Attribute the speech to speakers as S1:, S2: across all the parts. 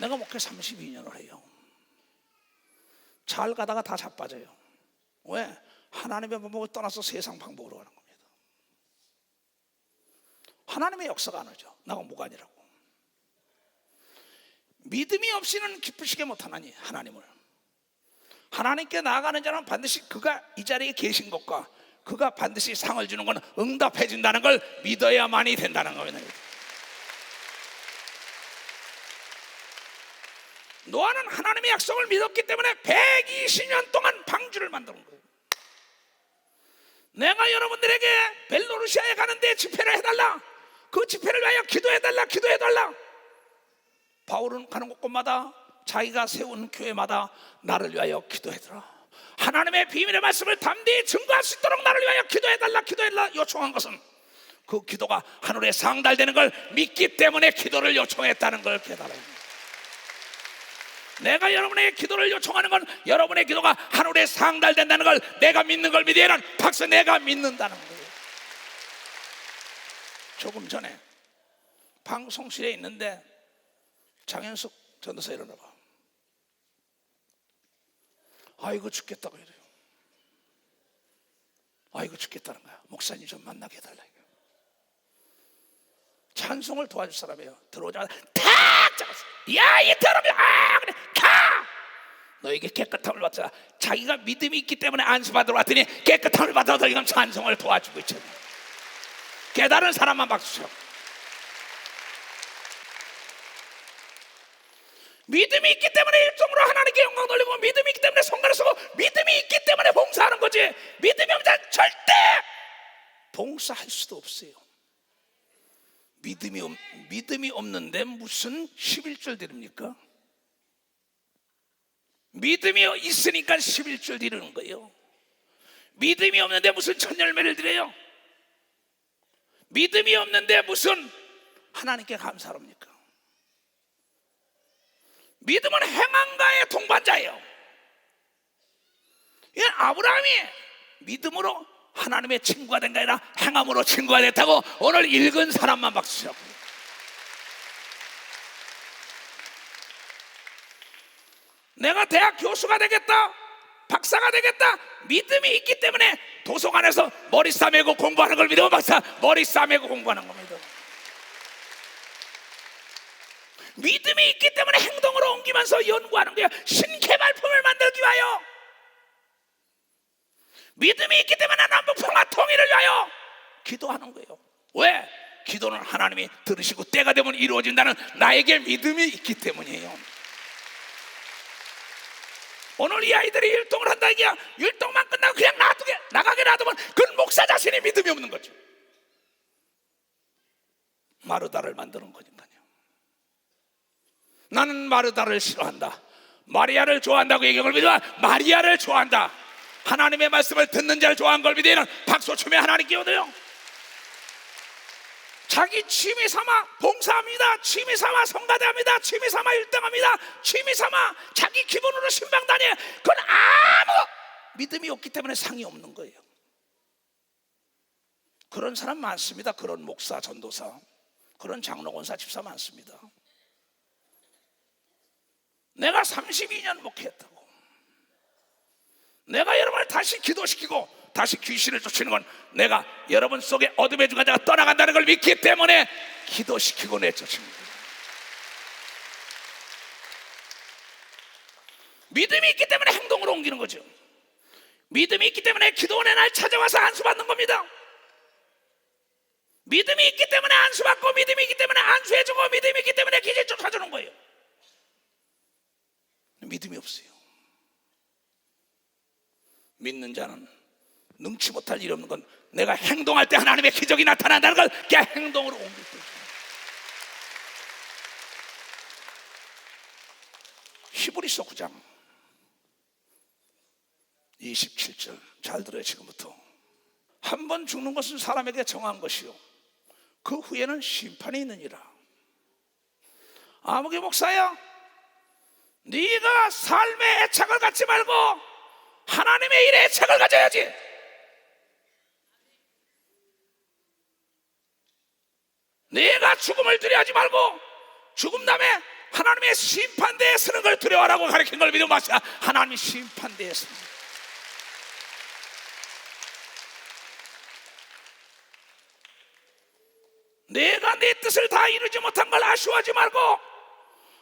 S1: 내가 목회 32년을 해요. 잘 가다가 다 자빠져요. 왜? 하나님의 방법을 떠나서 세상 방법으로 가는 겁니다. 하나님의 역사가 안 오죠. 나가 무관이라고. 믿음이 없이는 기쁘시게 못하나니 하나님을. 하나님께 나아가는 자는 반드시 그가 이 자리에 계신 것과 그가 반드시 상을 주는 건 응답해 준다는 걸 믿어야만이 된다는 겁니다. 노아는 하나님의 약속을 믿었기 때문에 120년 동안 방주를 만드는 거예요. 내가 여러분들에게 벨로루시아에 가는데 집회를 해달라, 그 집회를 위하여 기도해달라, 기도해달라. 바울은 가는 곳곳마다 자기가 세운 교회마다 나를 위하여 기도해달라, 하나님의 비밀의 말씀을 담대히 증거할 수 있도록 나를 위하여 기도해달라, 기도해달라 요청한 것은 그 기도가 하늘에 상달되는 걸 믿기 때문에 기도를 요청했다는 걸 깨달아요. 내가 여러분에게 기도를 요청하는 건 여러분의 기도가 하늘에 상달된다는 걸 내가 믿는 걸 믿으라는 박수, 내가 믿는다는 거예요. 조금 전에 방송실에 있는데 장현숙 전도사 일어나봐. 아이고 죽겠다고 이래요. 아이고 죽겠다는 거야. 목사님 좀 만나게 해달라. 찬송을 도와줄 사람이에요. 들어오자마자 탁 잡았어. 야, 이 더러면, 그래 가. 너에게 깨끗함을 받자. 자기가 믿음이 있기 때문에 안수받으러 왔더니 깨끗함을 받아서 지금 찬송을 도와주고 있잖아요. 깨달은 사람만 박수 쳐. 믿음이 있기 때문에 일종으로 하나님께 영광 돌리고, 믿음이 있기 때문에 성가를 쓰고, 믿음이 있기 때문에 봉사하는 거지. 믿음이 없는 자는 절대 봉사할 수도 없어요. 믿음이 없는데 무슨 11절 드립니까? 믿음이 있으니까 11절 드리는 거예요. 믿음이 없는데 무슨 천열매를 드려요? 믿음이 없는데 무슨 하나님께 감사합니까? 믿음은 행함과의 동반자예요. 이 아브라함이 믿음으로 하나님의 친구가 된 게 아니라 행함으로 친구가 됐다고 오늘 읽은 사람만 박수 치라고. 내가 대학 교수가 되겠다, 박사가 되겠다, 믿음이 있기 때문에 도서관에서 머리 싸매고 공부하는 걸 믿으면 박사, 머리 싸매고 공부하는 겁니다. 믿음이 있기 때문에 행동으로 옮기면서 연구하는 거예요. 신개발품을 만들기 위하여. 믿음이 있기 때문에 남북평화 통일을 위하여 기도하는 거예요. 왜? 기도는 하나님이 들으시고 때가 되면 이루어진다는 나에게 믿음이 있기 때문이에요. 오늘 이 아이들이 율동을 한다 이게야. 율동만 끝나고 그냥 나가게 놔두면 그건 목사 자신이 믿음이 없는 거죠. 마르다를 만드는 거니까요. 나는 마르다를 싫어한다, 마리아를 좋아한다고 얘기한 믿으면 마리아를 좋아한다. 하나님의 말씀을 듣는 자를 좋아하는 걸 믿으면 박수 치며 하나님께 얻어요. 자기 취미 삼아 봉사합니다, 취미 삼아 성가대합니다, 취미 삼아 일등합니다, 취미 삼아 자기 기분으로 신방 다녀. 그건 아무 믿음이 없기 때문에 상이 없는 거예요. 그런 사람 많습니다. 그런 목사, 전도사, 그런 장로, 권사, 집사 많습니다. 내가 32년 목회했다고, 내가 여러분을 다시 기도시키고 다시 귀신을 쫓는 건 내가 여러분 속에 어둠의 주관자가 떠나간다는 걸 믿기 때문에 기도시키고 내쫓습니다. 믿음이 있기 때문에 행동으로 옮기는 거죠. 믿음이 있기 때문에 기도원의 날 찾아와서 안수받는 겁니다. 믿음이 있기 때문에 안수받고, 믿음이 있기 때문에 안수해주고, 믿음이 있기 때문에 기질 쫓아주는 거예요. 믿음이 없어요. 믿는 자는 능치 못할 일이 없는 건 내가 행동할 때 하나님의 기적이 나타난다는 걸 그냥 행동으로 옮길 때. 히브리서 9장 27절 잘 들어요. 지금부터 한 번 죽는 것은 사람에게 정한 것이요 그 후에는 심판이 있느니라. 아무개 목사야, 네가 삶의 애착을 갖지 말고 하나님의 일에 애착을 가져야지. 내가 죽음을 두려워하지 말고 죽음 다음에 하나님의 심판대에 서는 걸 두려워하라고 가르친 걸 믿으면 마시아. 하나님의 심판대에 서는 것. 내가 내 뜻을 다 이루지 못한 걸 아쉬워하지 말고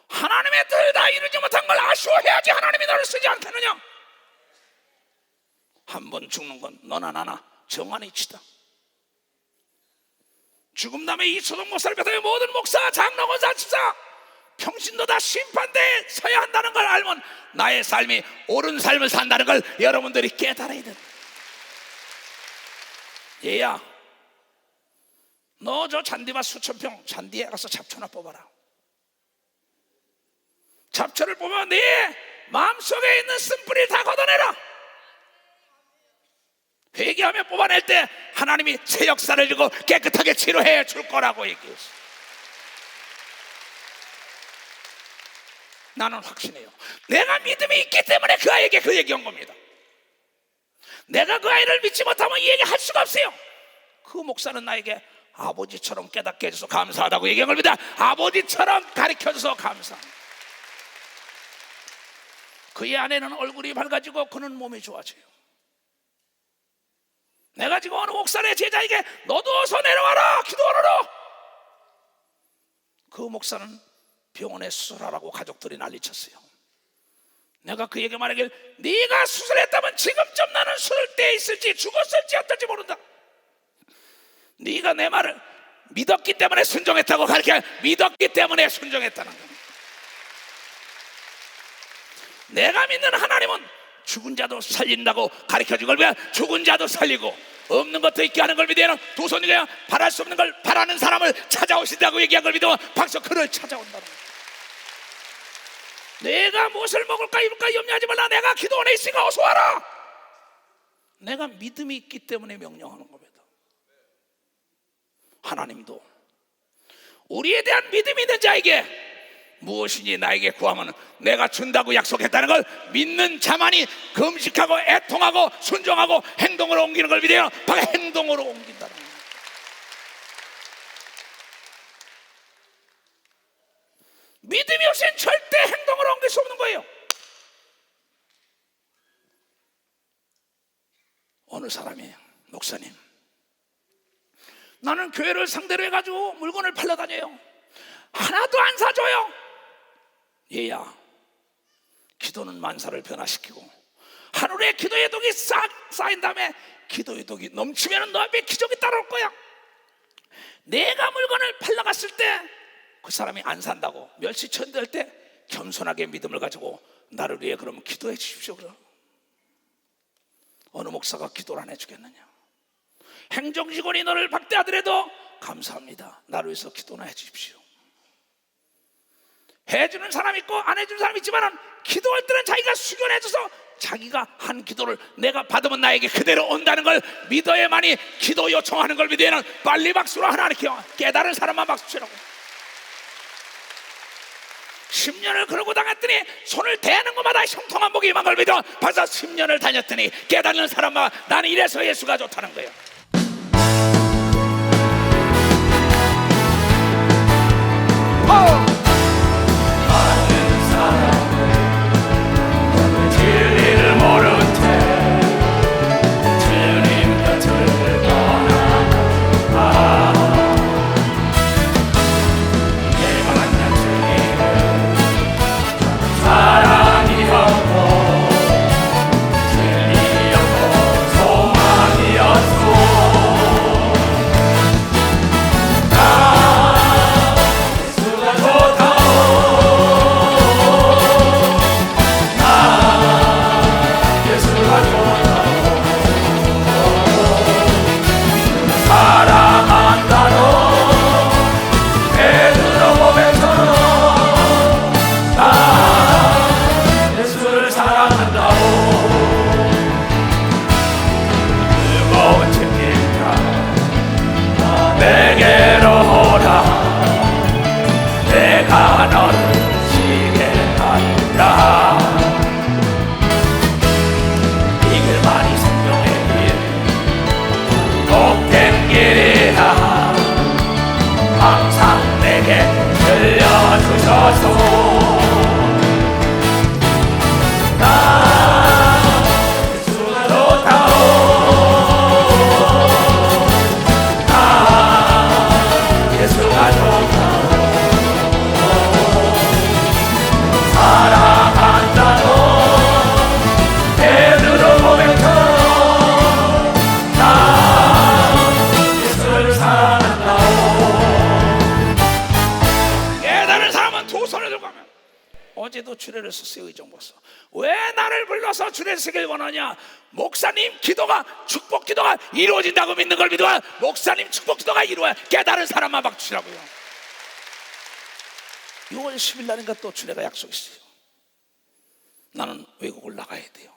S1: 하나님의 뜻을 다 이루지 못한 걸 아쉬워해야지 하나님이 너를 쓰지 않겠느냐. 한 번 죽는 건 너나 나나 정한의 이치다. 죽음 다음에 이 소동 목사를 비롯해 모든 목사, 장로, 권사, 집사 평신도 다 심판대에 서야 한다는 걸 알면 나의 삶이 옳은 삶을 산다는 걸 여러분들이 깨달아야 된다. 얘야, 너 저 잔디밭 수천평 잔디에 가서 잡초나 뽑아라. 잡초를 뽑으면 네 마음속에 있는 쓴뿌리를 다 걷어내라. 회개하며 뽑아낼 때 하나님이 새 역사를 주고 깨끗하게 치료해 줄 거라고 얘기했어. 나는 확신해요. 내가 믿음이 있기 때문에 그 아이에게 그 얘기한 겁니다. 내가 그 아이를 믿지 못하면 이 얘기 할 수가 없어요. 그 목사는 나에게 아버지처럼 깨닫게 해줘서 감사하다고 얘기한 겁니다. 아버지처럼 가르쳐줘서 감사합니다. 그의 아내는 얼굴이 밝아지고 그는 몸이 좋아져요. 내가 지금 어느 목사의 제자에게 너도 어서 내려와라 기도하라. 그 목사는 병원에 수술하라고 가족들이 난리쳤어요. 내가 그에게 말하길 네가 수술했다면 지금쯤 나는 수술대에 있을지 죽었을지 어떨지 모른다. 네가 내 말을 믿었기 때문에 순종했다고 가르쳐. 믿었기 때문에 순종했다는 겁니다. 내가 믿는 하나님은 죽은 자도 살린다고 가르쳐준 걸 보면 죽은 자도 살리고 없는 것도 있게 하는 걸 믿으면 두 손이 그냥 바랄 수 없는 걸 바라는 사람을 찾아오신다고 얘기한 걸 믿으면 박수 그를 찾아온다는 거야. 내가 무엇을 먹을까 입을까 염려하지 말라. 내가 기도 안에 있으니까 어서 와라. 내가 믿음이 있기 때문에 명령하는 겁니다. 하나님도 우리에 대한 믿음이 있는 자에게 무엇이니 나에게 구하면 내가 준다고 약속했다는 걸 믿는 자만이 금식하고 애통하고 순종하고 행동으로 옮기는 걸 믿어요. 바로 행동으로 옮긴다는 거예요. 믿음이 없이는 절대 행동으로 옮길 수 없는 거예요. 어느 사람이 목사님, 나는 교회를 상대로 해가지고 물건을 팔러 다녀요. 하나도 안 사줘요. 얘야, 기도는 만사를 변화시키고 하늘에 기도의 독이 싹 쌓인 다음에 기도의 독이 넘치면 너 앞에 기적이 따라올 거야. 내가 물건을 팔러 갔을 때 그 사람이 안 산다고 멸시천대할 때 겸손하게 믿음을 가지고 나를 위해 그러면 기도해 주십시오. 그럼 어느 목사가 기도를 안 해주겠느냐. 행정직원이 너를 박대하더라도 감사합니다. 나를 위해서 기도나 해 주십시오. 해주는 사람 있고 안 해주는 사람 있지만 기도할 때는 자기가 수견해줘서 자기가 한 기도를 내가 받으면 나에게 그대로 온다는 걸 믿어야만이 기도 요청하는 걸 믿어야는 빨리 박수로 하나님께 깨달은 사람만 박수 치라고. 10년을 그러고 다녔더니 손을 대는 것마다 형통한 복이 임한 걸 믿어. 벌써 10년을 다녔더니 깨닫는 사람만 나는 이래서 예수가 좋다는 거예요.
S2: 진리를 모른 채 주님 곁을 떠나가 내가 만난 주님은 사랑이었고 진리였고 소망이었고 예수가 좋다오 예수가 좋다오 사랑한다로 베드로 고백처럼 나 예수를 사랑한다오 무거운 짐진 자 내게로 오라 내가 너를 쉬게 하리라 이 길만이 생명의 길 복된 길이라 항상 내게 들려주소서
S1: 어제도 주례를 썼어요. 의정부서. 왜 나를 불러서 주례 쓰길 원하냐? 목사님 기도가, 축복 기도가 이루어진다고 믿는 걸 믿어야, 목사님 축복 기도가 이루어야 깨달은 사람만 박주시라고요. 6월 10일 날인가 또 주례가 약속이 있어요. 나는 외국을 나가야 돼요.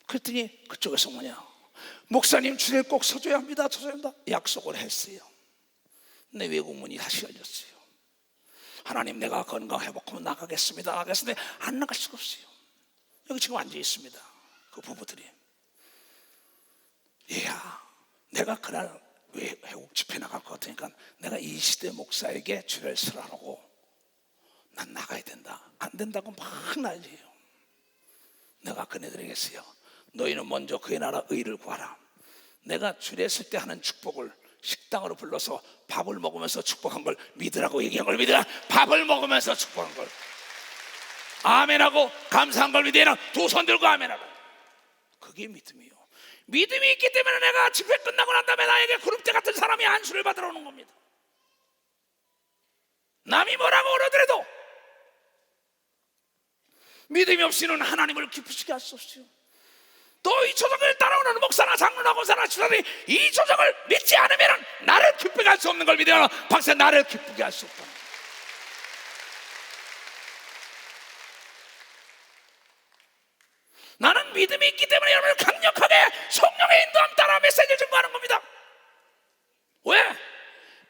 S1: 그랬더니 그쪽에서 뭐냐, 목사님 주례 꼭 서줘야 합니다. 서줘야 합니다. 약속을 했어요. 내 외국 문이 다시 열렸어요. 하나님, 내가 건강 회복하면 나가겠습니다. 나가겠는데 안 나갈 수가 없어요. 여기 지금 앉아 있습니다. 그 부부들이. 얘야, 내가 그날 외국 집회 나갈 것 같으니까 내가 이 시대 목사에게 주례를 쓰라고, 난 나가야 된다. 안 된다고 막 난리예요. 내가 그네들에게 했어요. 너희는 먼저 그의 나라 의를 구하라. 내가 주례 쓸 때 하는 축복을 식당으로 불러서 밥을 먹으면서 축복한 걸 믿으라고 얘기한 걸 믿으라. 밥을 먹으면서 축복한 걸 아멘하고 감사한 걸 믿으라. 두 손 들고 아멘하라. 그게 믿음이요. 믿음이 있기 때문에 내가 집회 끝나고 난 다음에 나에게 그룹대 같은 사람이 안수를 받으러 오는 겁니다. 남이 뭐라고 그러더라도 믿음이 없이는 하나님을 기쁘시게 할 수 없어요. 또 이 조정을 따라오는 목사나 장로나 권사나 집사들이 이 조정을 믿지 않으면 나를 기쁘게 할 수 없는 걸 믿어요. 박사, 나를 기쁘게 할 수 없다. 나는 믿음이 있기 때문에 여러분을 강력하게 성령의 인도함 따라 메시지를 증거하는 겁니다. 왜?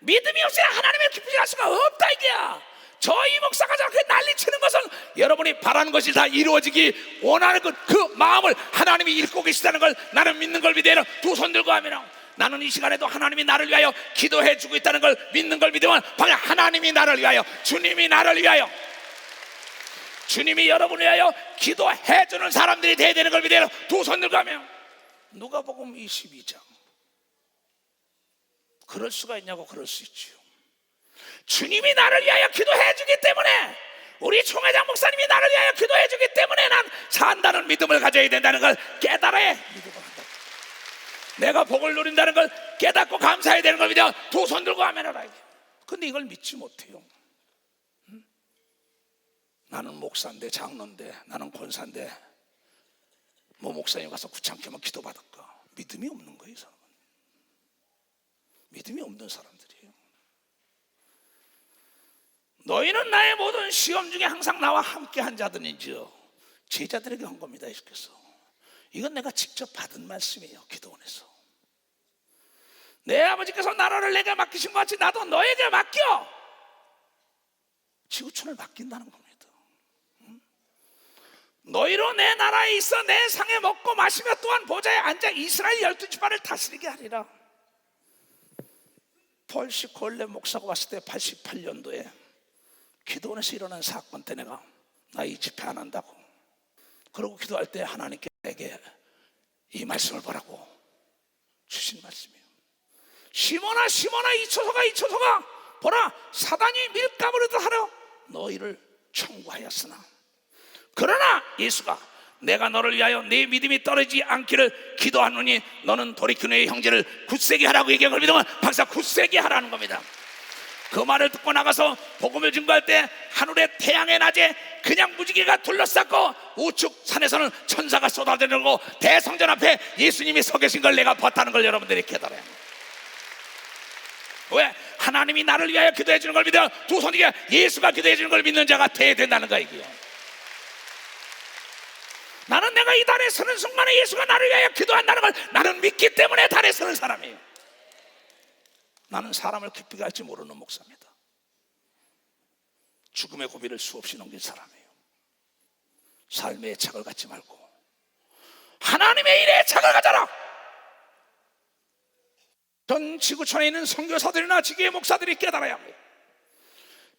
S1: 믿음이 없이는 하나님을 기쁘게 할 수가 없다 이게야. 저희 목사가 저렇게 난리치는 것은 여러분이 바라는 것이 다 이루어지기 원하는 그 마음을 하나님이 읽고 계시다는 걸 나는 믿는 걸 믿어요. 두 손 들고 하면 나는 이 시간에도 하나님이 나를 위하여 기도해 주고 있다는 걸 믿는 걸 믿으면 방금 하나님이 나를 위하여, 주님이 나를 위하여, 주님이 여러분을 위하여 기도해 주는 사람들이 돼야 되는 걸 믿어요. 두 손 들고 하면 누가복음 22장. 그럴 수가 있냐고. 그럴 수 있지요. 주님이 나를 위하여 기도해 주기 때문에, 우리 총회장 목사님이 나를 위하여 기도해 주기 때문에 난 산다는 믿음을 가져야 된다는 걸 깨달아야 믿음을 한다. 내가 복을 누린다는 걸 깨닫고 감사해야 되는 걸 믿어. 두 손 들고 하면 알아야 돼. 근데 이걸 믿지 못해요. 나는 목사인데, 장로인데, 나는 권사인데 뭐 목사님 가서 구창케만 기도받을까? 믿음이 없는 거예요. 이 사람은 믿음이 없는 사람들이에요. 너희는 나의 모든 시험 중에 항상 나와 함께 한 자들인지요. 제자들에게 한 겁니다. 예수께서. 이건 내가 직접 받은 말씀이에요. 기도원에서. 내 아버지께서 나라를 내게 맡기신 것 같이 나도 너에게 맡겨. 지구촌을 맡긴다는 겁니다. 너희로 내 나라에 있어 내 상에 먹고 마시며 또한 보좌에 앉아 이스라엘 12지파를 다스리게 하리라. 폴시 콜레 목사가 왔을 때 88년도에 기도원에서 일어난 사건 때 내가 나 이 집회 안 한다고 그러고 기도할 때 하나님께 내게 이 말씀을 보라고 주신 말씀이에요. 시몬아 시몬아 이초소가 보라, 사단이 밀가부르듯 하려 너희를 청구하였으나 그러나 예수가 내가 너를 위하여 네 믿음이 떨어지지 않기를 기도하노니 너는 돌이킨 너의 형제를 굳세게 하라고 얘기한 걸 믿으면 박사 굳세게 하라는 겁니다. 그 말을 듣고 나가서 복음을 증거할 때 하늘의 태양의 낮에 그냥 무지개가 둘러쌌고 우측 산에서는 천사가 쏟아지고 대성전 앞에 예수님이 서 계신 걸 내가 봤다는 걸 여러분들이 깨달아야 합니다. 왜? 하나님이 나를 위하여 기도해 주는 걸 믿어 두 손이게 예수가 기도해 주는 걸 믿는 자가 돼야 된다는 거야. 이게요. 나는 내가 이 단에 서는 순간에 예수가 나를 위하여 기도한다는 걸 나는 믿기 때문에 단에 서는 사람이에요. 나는 사람을 기쁘게 할지 모르는 목사입니다. 죽음의 고비를 수없이 넘긴 사람이에요. 삶의 애착을 갖지 말고 하나님의 일에 애착을 가져라. 전 지구촌에 있는 선교사들이나 지교의 목사들이 깨달아야 합니다.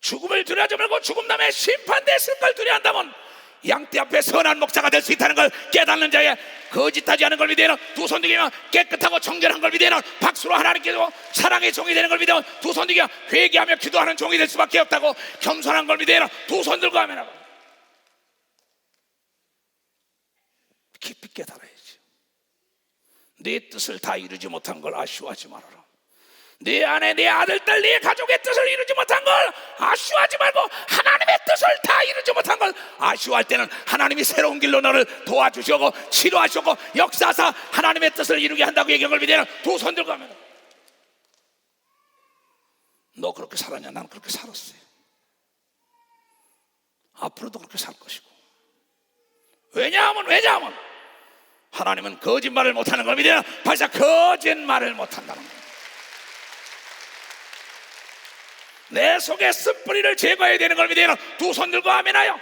S1: 죽음을 두려워하지 말고 죽음 다음에 심판됐을 걸 두려워한다면 양떼 앞에 선한 목자가 될 수 있다는 걸 깨닫는 자에 거짓하지 않은 걸 믿어요. 두 손 들기면 깨끗하고 정결한 걸 믿어요. 박수로 하나님께서 사랑의 종이 되는 걸 믿어 두 손 들기면 회개하며 기도하는 종이 될 수밖에 없다고 겸손한 걸 믿어요. 두 손 들고 하면 깊이 깨달아야지. 네 뜻을 다 이루지 못한 걸 아쉬워하지 말아라. 내 안에 내 아들, 딸, 내 가족의 뜻을 이루지 못한 걸 아쉬워하지 말고 하나님의 뜻을 다 이루지 못한 걸 아쉬워할 때는 하나님이 새로운 길로 너를 도와주시고 치료하시고 역사하사 하나님의 뜻을 이루게 한다고 얘기한 걸 믿으면 두 손 들고 하면, 너 그렇게 살았냐? 나는 그렇게 살았어요. 앞으로도 그렇게 살 것이고. 왜냐하면 하나님은 거짓말을 못하는 걸 믿으면 벌써 거짓말을 못한다는 거예요. 내 속에 쓴뿌리를 제거해야 되는 걸 믿으면 두 손 들고 아멘하여.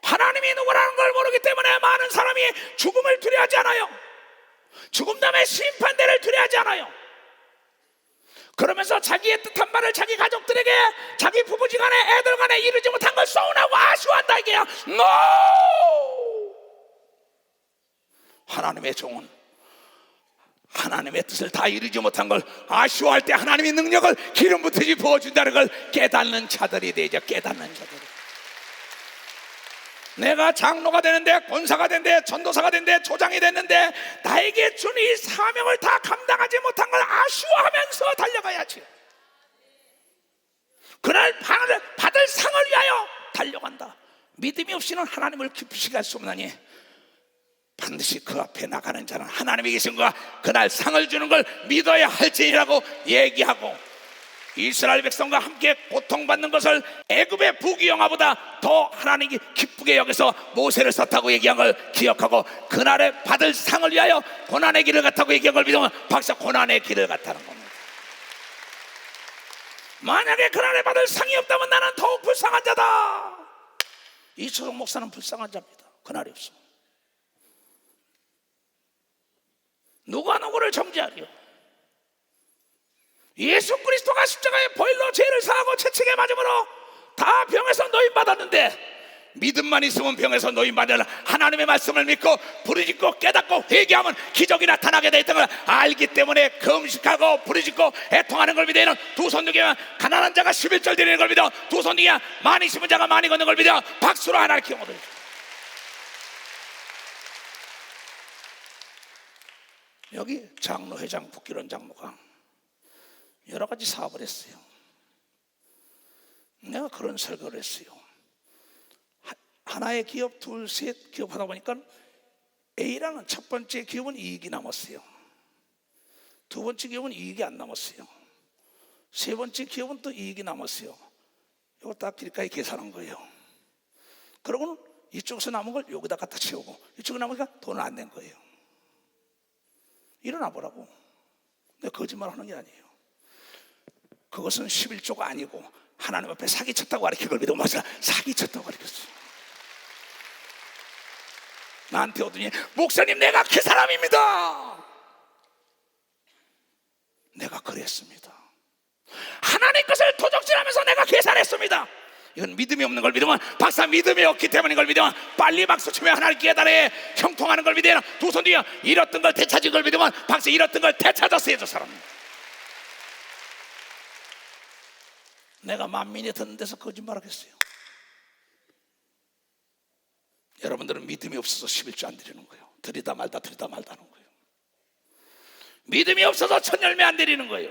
S1: 하나님이 누구라는 걸 모르기 때문에 많은 사람이 죽음을 두려워하지 않아요. 죽음 다음에 심판대를 두려워하지 않아요. 그러면서 자기의 뜻한 말을 자기 가족들에게, 자기 부부지간에, 애들간에 이루지 못한 걸 서운하고 아쉬워한다 이게야. NO! 하나님의 종은 하나님의 뜻을 다 이루지 못한 걸 아쉬워할 때 하나님의 능력을 기름 붓듯이 부어준다는 걸 깨닫는 자들이 되죠. 깨닫는 자들이. 내가 장로가 되는데, 권사가 되는데, 전도사가 되는데, 조장이 됐는데 나에게 준 이 사명을 다 감당하지 못한 걸 아쉬워하면서 달려가야지. 그날 받을 상을 위하여 달려간다. 믿음이 없이는 하나님을 기쁘시게 할 수 없나니 반드시 그 앞에 나가는 자는 하나님이 계신 거야. 그날 상을 주는 걸 믿어야 할지니라고 얘기하고, 이스라엘 백성과 함께 고통받는 것을 애굽의 부귀영화보다 더 하나님이 기쁘게 여기서 모세를 썼다고 얘기한 걸 기억하고, 그날에 받을 상을 위하여 고난의 길을 갔다고 얘기한 걸 믿으면 박사 고난의 길을 갔다는 겁니다. 만약에 그날에 받을 상이 없다면 나는 더욱 불쌍한 자다. 이초석 목사는 불쌍한 자입니다. 그날이 없어. 누가 누구를 정죄하리요? 예수 그리스도가 십자가의 보혈로 죄를 사하고 채찍에 맞음으로 다 병에서 노임받았는데, 믿음만 있으면 병에서 노임받는 하나님의 말씀을 믿고 부르짖고 깨닫고 회개하면 기적이 나타나게 돼 있다는 걸 알기 때문에 금식하고 부르짖고 애통하는 걸 믿어요. 두 손 들기만 가난한 자가 11절 드리는 걸 믿어. 두 손 들기만 많이 심은 자가 많이 걷는 걸 믿어. 박수로 하나를 기억하도록. 여기 장로, 회장, 국기론 장로가 여러 가지 사업을 했어요. 내가 그런 설교를 했어요. 하나의 기업, 둘, 셋 기업 하다 보니까 A라는 첫 번째 기업은 이익이 남았어요. 두 번째 기업은 이익이 안 남았어요. 세 번째 기업은 또 이익이 남았어요. 이거 다 길가에 계산한 거예요. 그러고는 이쪽에서 남은 걸 여기다 갖다 채우고, 이쪽에 남으니까 돈을 안 낸 거예요. 일어나 보라고. 내가 거짓말 하는 게 아니에요. 그것은 11조가 아니고 하나님 앞에 사기쳤다고 가르친 걸 믿으면 맞아. 사기쳤다고 가르쳤어요. 나한테 오더니 목사님 내가 그 사람입니다. 내가 그랬습니다. 하나님 것을 도적질하면서 내가 계산했습니다. 이건 믿음이 없는 걸 믿으면 박사 믿음이 없기 때문인 걸 믿으면 빨리 박수 치며 하나님 깨달아 형통하는 걸 믿으면 두 손 뒤에 잃었던 걸 되찾은 걸 믿으면 박사 잃었던 걸 되찾았어요. 저 사람. 내가 만민이 듣는 데서 거짓말하겠어요? 여러분들은 믿음이 없어서 11조 안 드리는 거예요. 드리다 말다 하는 거예요. 믿음이 없어서 첫 열매 안 드리는 거예요.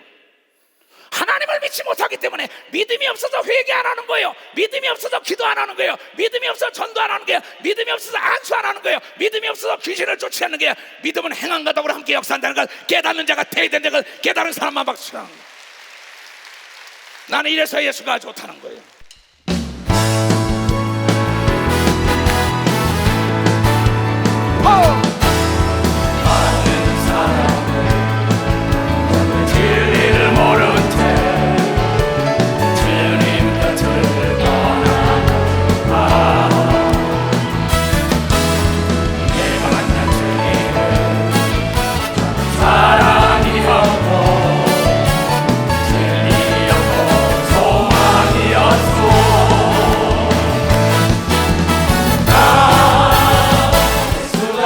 S1: 하나님을 믿지 못하기 때문에 믿음이 없어서 회개 안 하는 거예요. 믿음이 없어서 기도 안 하는 거예요. 믿음이 없어서 전도 안 하는 거예요. 믿음이 없어서 안수 안 하는 거예요. 믿음이 없어서 귀신을 쫓아내는 거예요. 믿음은 행함과 덕으로 함께 역사한다는 걸 깨닫는 자가 태어된 걸 깨달은 사람만 박수하는 거예요. 나는 이래서 예수가 좋다는 거예요.
S2: 많은 사람은 진리를 모른 채 주님 곁을 떠나가. 내가 만난 주님은 사랑이었고 진리였고 소망이었소. 나 예수가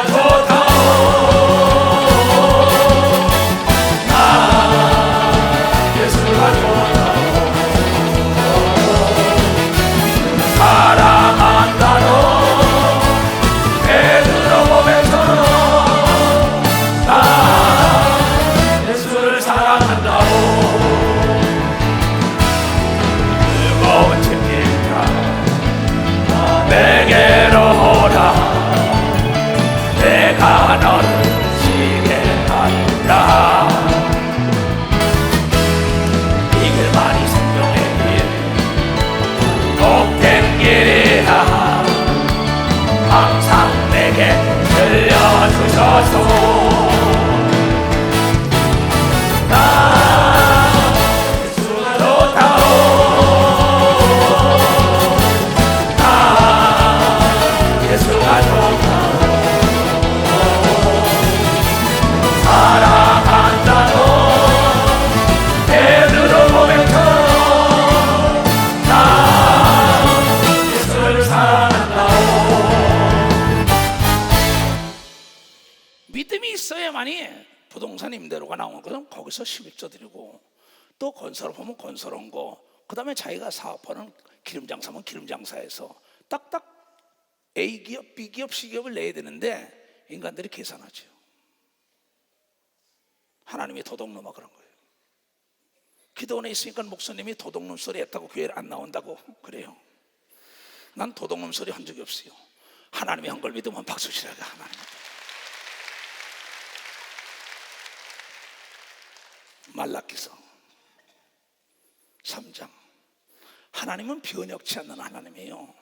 S1: 거기서 11조 드리고, 또 건설업 하면 건설한 거, 그 다음에 자기가 사업하는 기름장사면 기름장사에서 딱딱 A기업, B기업, C기업을 내야 되는데 인간들이 계산하죠. 하나님이 도둑놈아 그런 거예요. 기도원에 있으니까 목사님이 도둑놈 소리 했다고 교회를 안 나온다고 그래요. 난 도둑놈 소리 한 적이 없어요. 하나님이 한 걸 믿으면 박수 치라고. 하나님 말라기서 3장. 하나님은 변혁치 않는 하나님이에요.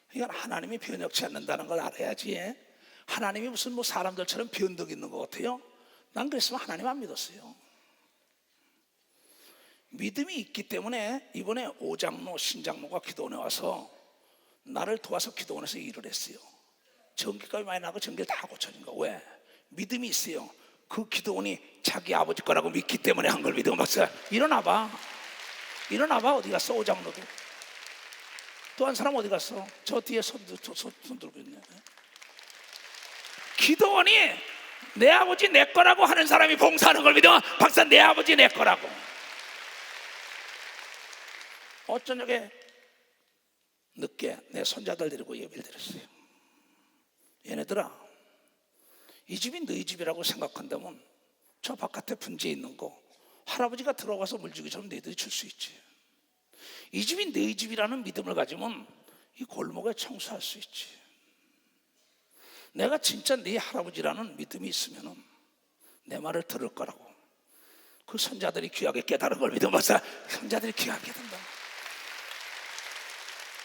S1: 그러니까 하나님이 변혁치 않는다는 걸 알아야지. 하나님이 무슨 뭐 사람들처럼 변덕 있는 것 같아요. 난 그랬으면 하나님 안 믿었어요. 믿음이 있기 때문에 이번에 오장로 신장로가 기도원에 와서 나를 도와서 기도원에서 일을 했어요. 전기값이 많이 나고 전기를 다 고쳐진 거. 왜? 믿음이 있어요. 그 기도원이 자기 아버지 거라고 믿기 때문에 한 걸 믿으면 박사 일어나봐. 일어나봐. 어디 갔어? 오장로도. 또 한 사람 어디 갔어? 저 뒤에 손 들고 있네. 기도원이 내 아버지 내 거라고 하는 사람이 봉사하는 걸 믿으면 박사 내 아버지 내 거라고. 어쩌녁에 늦게 내 손자들 데리고 예배를 드렸어요. 얘네들아, 이 집이 너희 집이라고 생각한다면 저 바깥에 분지에 있는 거 할아버지가 들어가서 물주기처럼 너희들이 줄 수 있지. 이 집이 너희 집이라는 믿음을 가지면 이 골목에 청소할 수 있지. 내가 진짜 네 할아버지라는 믿음이 있으면 내 말을 들을 거라고. 그 손자들이 귀하게 깨달은 걸 믿으면 박사 손자들이 귀하게 된다.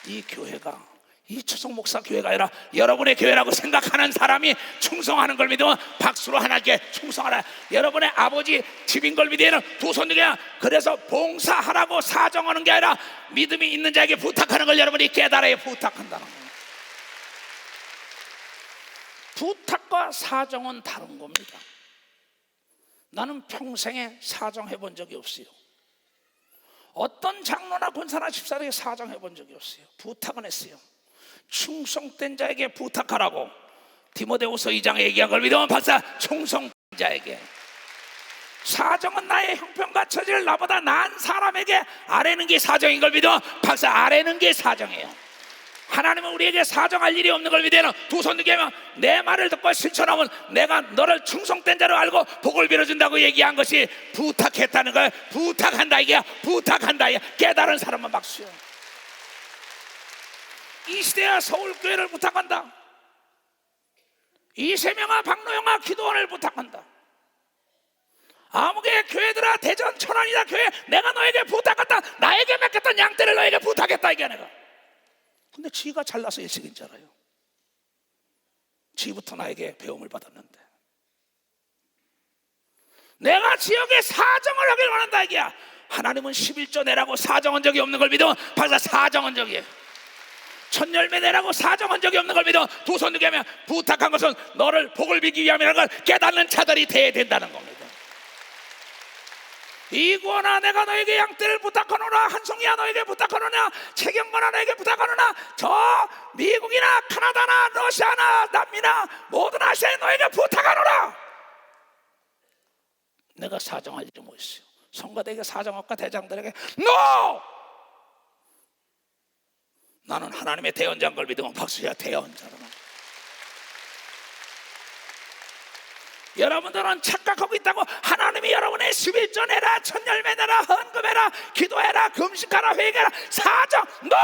S1: 이 교회가 이 초성 목사 교회가 아니라 여러분의 교회라고 생각하는 사람이 충성하는 걸 믿으면 박수로 하나님께 충성하라. 여러분의 아버지 집인 걸 믿으면 두 손 들게. 그래서 봉사하라고 사정하는 게 아니라 믿음이 있는 자에게 부탁하는 걸 여러분이 깨달아야 부탁한다는 거예요. 부탁과 사정은 다른 겁니다. 나는 평생에 사정해 본 적이 없어요. 어떤 장로나 권사나 집사에게 사정해 본 적이 없어요. 부탁은 했어요. 충성된 자에게 부탁하라고 디모데후서 2장에 얘기한 걸 믿으면 박사 충성된 자에게. 사정은 나의 형편과 처지를 나보다 나은 사람에게 아뢰는 게 사정인 걸 믿으면 박사 아뢰는 게 사정이에요. 하나님은 우리에게 사정할 일이 없는 걸 믿으면 두 손 들게 하면 내 말을 듣고 실천하면 내가 너를 충성된 자로 알고 복을 빌어준다고 얘기한 것이 부탁했다는 거야. 부탁한다 이게 부탁한다 이게. 깨달은 사람만 박수요. 이 시대야 서울교회를 부탁한다. 이세명아 박노영아 기도원을 부탁한다. 아무개 교회들아 대전 천안이다 교회 내가 너에게 부탁했다. 나에게 맡겼던 양떼를 너에게 부탁했다 이게 내가. 근데 지가 잘나서 일식인 줄 알아요. 지부터 나에게 배움을 받았는데 내가 지역에 사정을 하길 원한다 이게야. 하나님은 11조 내라고 사정한 적이 없는 걸 믿으면 박사 사정한 적이에요. 첫 열매 내라고 사정한 적이 없는 걸 믿어 두 손 들게 하면 부탁한 것은 너를 복을 빌기 위함이라는 걸 깨닫는 자들이 돼야 된다는 겁니다. 이구원아 내가 너에게 양떼를 부탁하노라. 한송이야 너에게 부탁하노냐. 채경건아 너에게 부탁하노나. 저 미국이나 카나다나 러시아나 남미나 모든 아시아에 너에게 부탁하노라. 내가 사정할 일이 뭐 있어요. 성가대에게 사정할까 대장들에게 NO! 나는 하나님의 대언자인 걸 믿으면 박수야. 대언자로. 여러분들은 착각하고 있다고. 하나님이 여러분의 11조 내라 첫 열매 내라 헌금해라 기도해라 금식하라 회개하라 사정 NO!